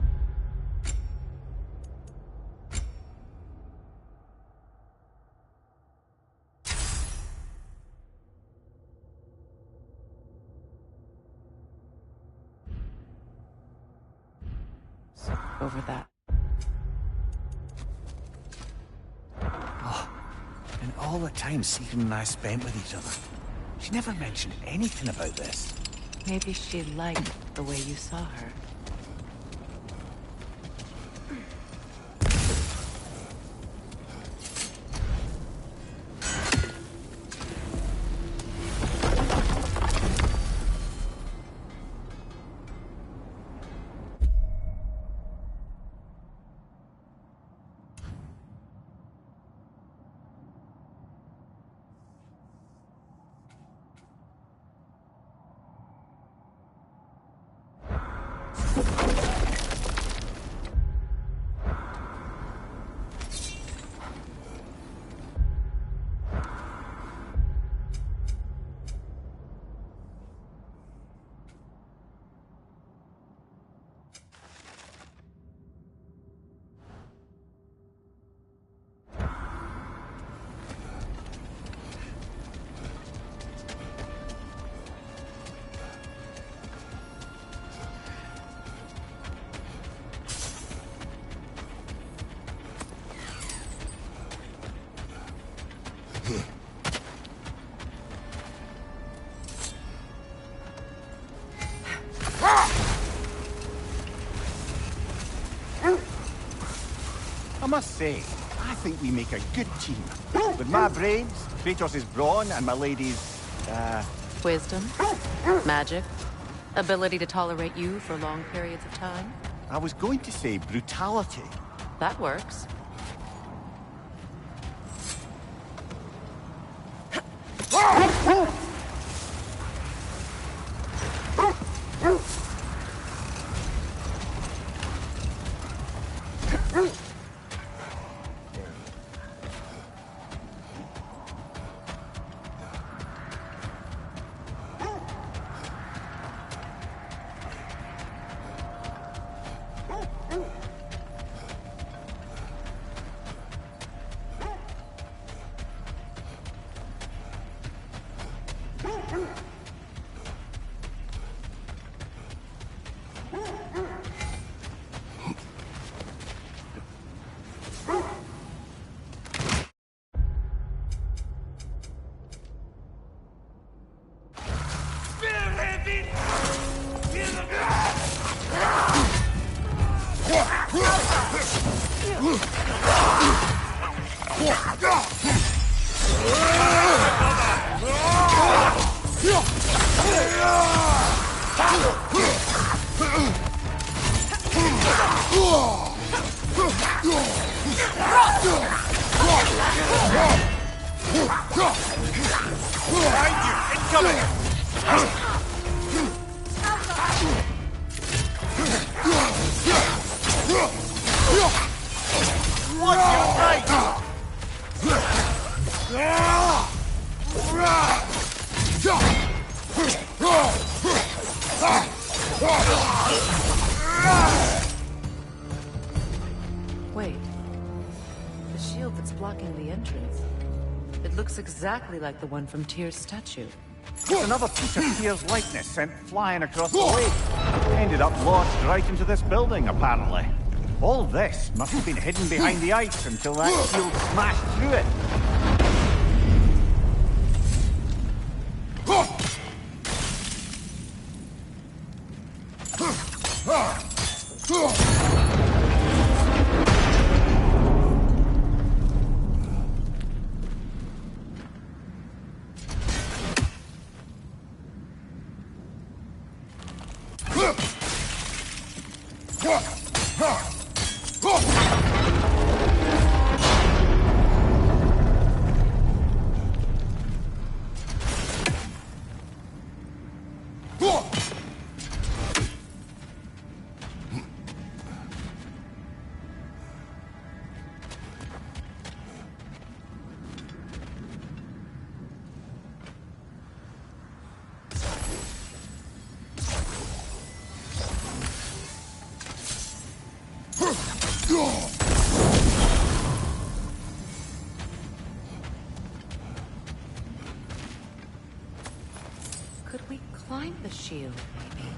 Over that. Oh, and all the time Sigrun and I spent with each other, she never mentioned anything about this. Maybe she liked the way you saw her. must say, I think we make a good team. With my brains, Kratos' brawn, and my lady's, Wisdom, magic, ability to tolerate you for long periods of time. I was going to say brutality. That works. Wait. The shield that's blocking the entrance. It looks exactly like the one from Tyr's statue. There's another piece of Tyr's likeness sent flying across the lake. Ended up launched right into this building, apparently. All this must have been hidden behind the ice until that shield smashed through it. Could we climb the shield, maybe?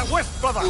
that wisp, brother!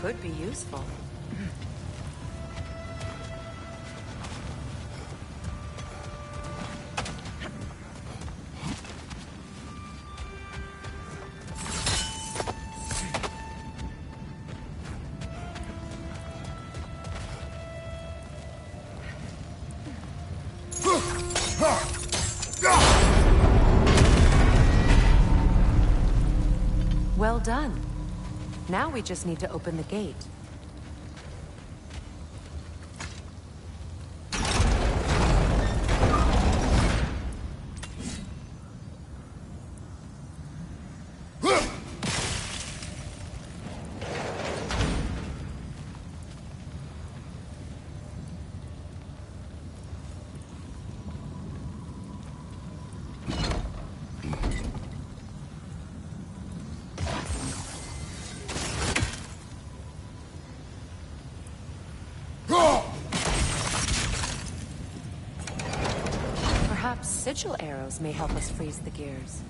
Could be useful. Well done. Now we just need to open the gate. Perhaps sigil arrows may help us freeze the gears.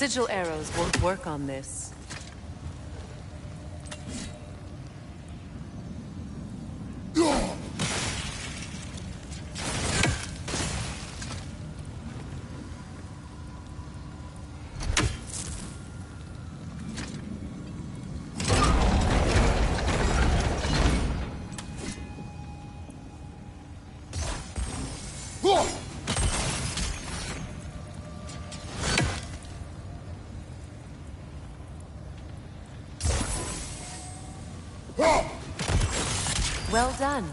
Sigil arrows won't work on this. Well done.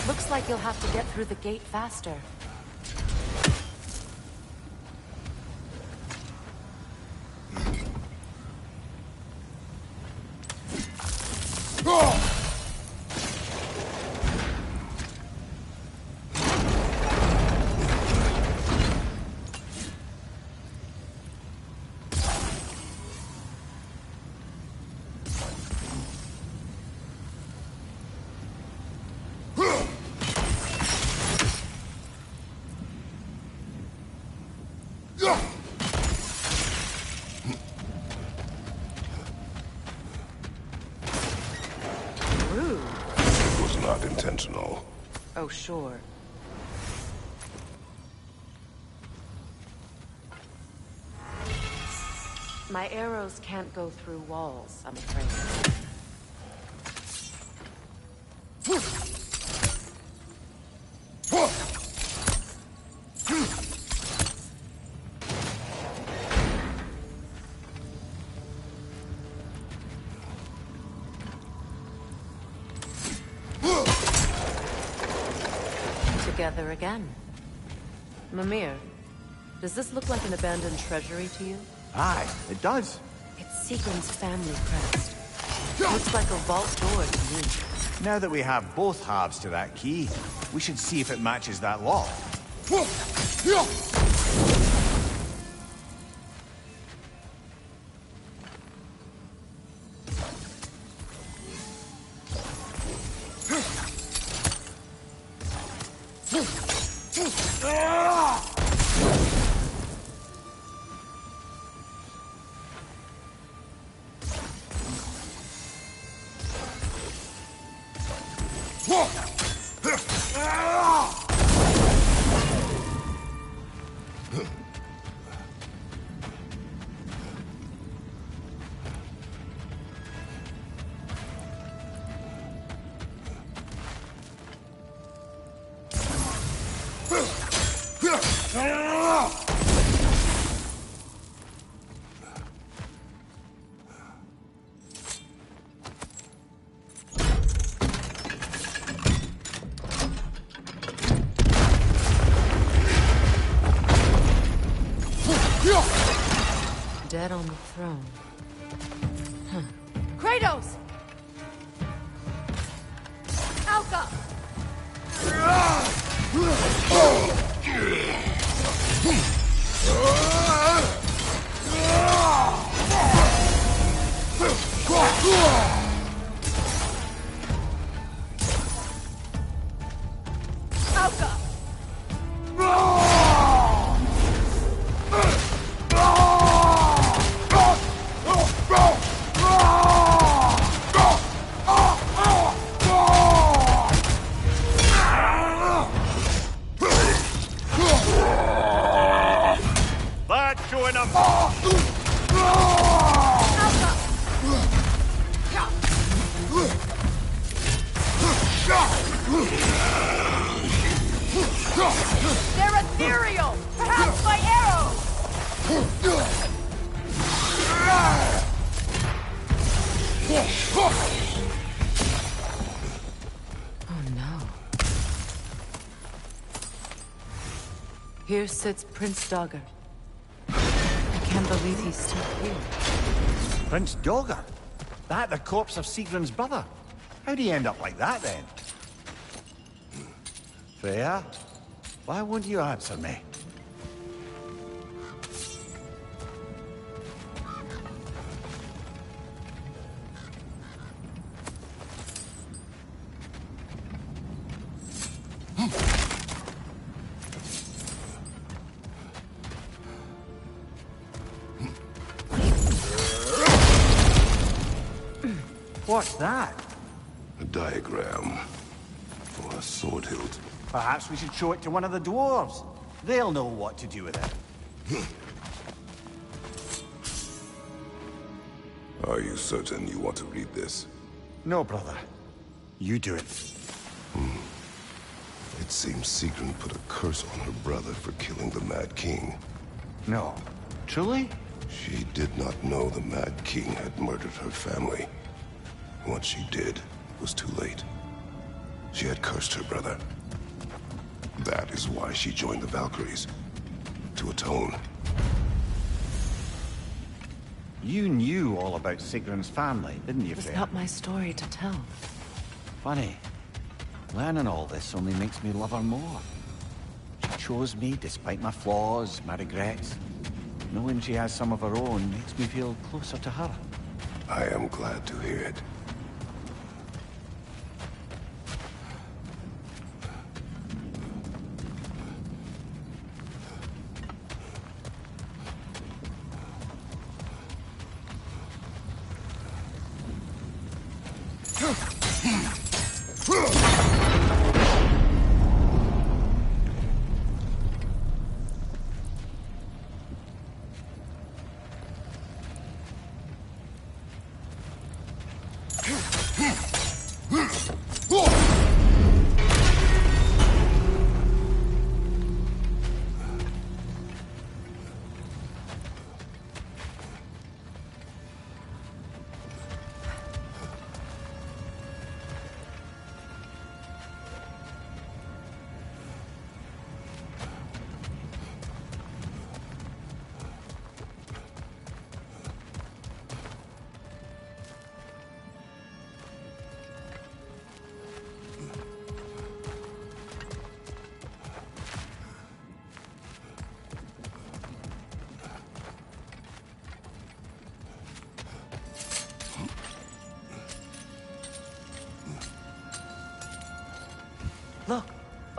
Looks like you'll have to get through the gate faster. It was not intentional. Oh, sure. My arrows can't go through walls, I'm afraid. Together again. Mimir, does this look like an abandoned treasury to you? Aye, it does. It's Sieglin's family crest. Looks like a vault door to me. Now that we have both halves to that key, we should see if it matches that lock. Dead on the throne. Huh. Kratos! Alka! Alka! That's showing up. They're ethereal! Perhaps by arrows! Oh no. Here sits Prince Dagger. I can't believe he's still here. Prince Dagger? That the corpse of Sieglin's brother? How'd he end up like that, then? Freya? Why won't you answer me? What's that? A diagram. Or a sword hilt. Perhaps we should show it to one of the dwarves. They'll know what to do with it. Are you certain you want to read this? No, brother. You do it. It seems Sigrun put a curse on her brother for killing the Mad King. No. Truly? She did not know the Mad King had murdered her family. Once she did, it was too late. She had cursed her brother. That is why she joined the Valkyries. To atone. You knew all about Sigrun's family, didn't you, It's Freya? not my story to tell. Funny. Learning all this only makes me love her more. She chose me despite my flaws, my regrets. Knowing she has some of her own makes me feel closer to her. I am glad to hear it.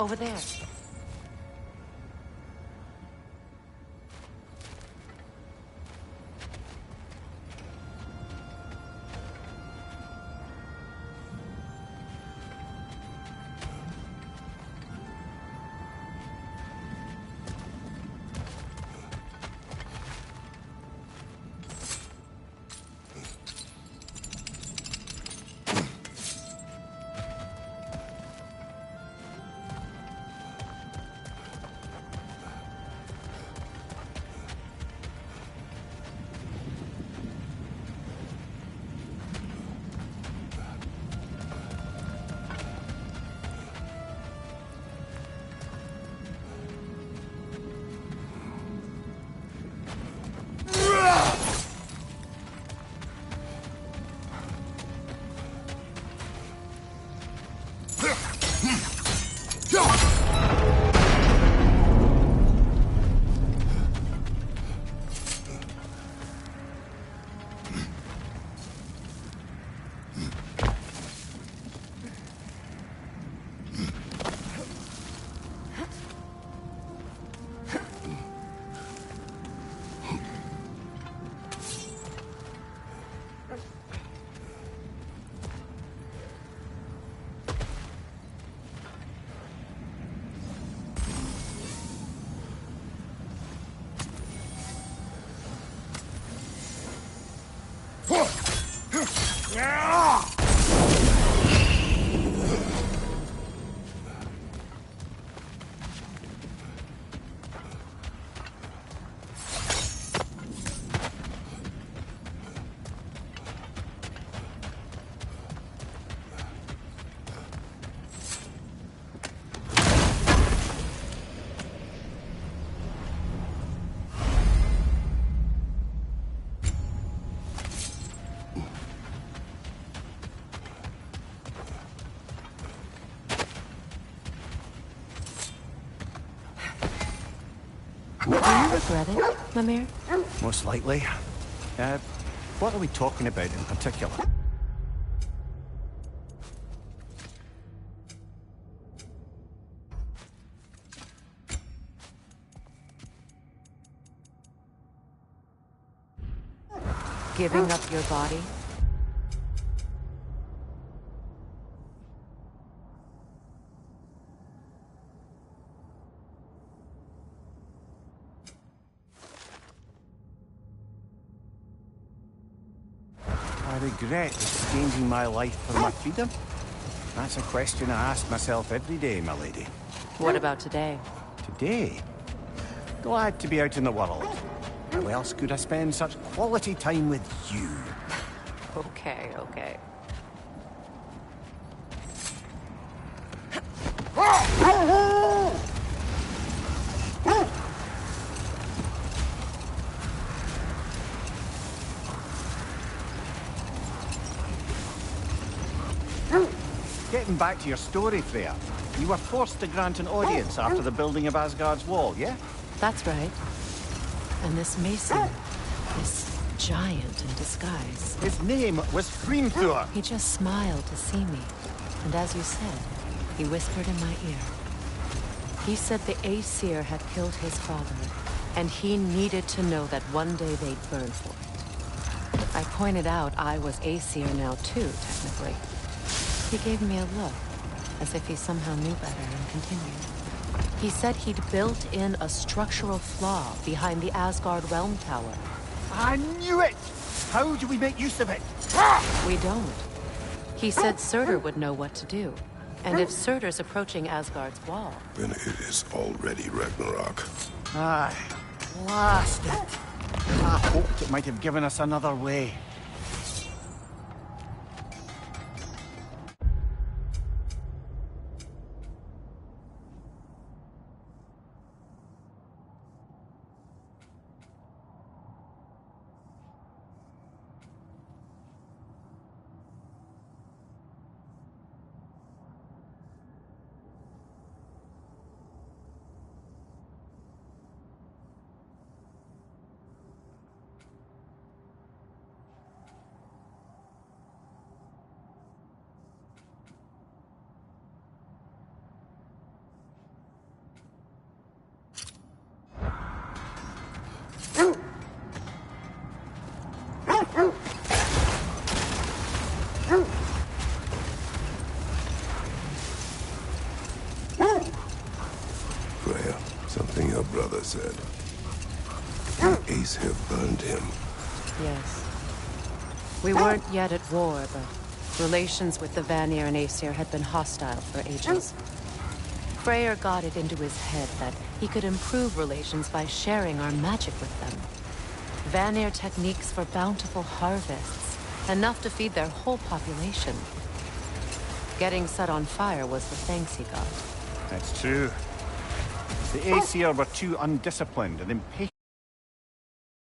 Over there. Regret it, Mimir? Most likely. What are we talking about in particular? Giving up your body? I regret exchanging my life for my freedom? That's a question I ask myself every day, my lady. What about today? Today? Glad to be out in the world. How else could I spend such quality time with you? Okay, okay. Getting back to your story, Freya. You were forced to grant an audience after the building of Asgard's wall, yeah? That's right. And this Mason, this giant in disguise. His name was Hrimthur. He just smiled to see me. And as you said, he whispered in my ear. He said the Aesir had killed his father, and he needed to know that one day they'd burn for it. I pointed out I was Aesir now too, technically. He gave me a look, as if he somehow knew better, and continued. He said he'd built in a structural flaw behind the Asgard Realm Tower. I knew it! How do we make use of it? We don't. He said Surtur would know what to do. And if Surtur's approaching Asgard's wall... Then it is already Ragnarok. Aye, blasted. I hoped it might have given us another way. said. Aesir burned him. Yes. We weren't yet at war, but relations with the Vanir and Aesir had been hostile for ages. Freyr got it into his head that he could improve relations by sharing our magic with them. Vanir techniques for bountiful harvests, enough to feed their whole population. Getting set on fire was the thanks he got. That's true. The Aesir were too undisciplined and impatient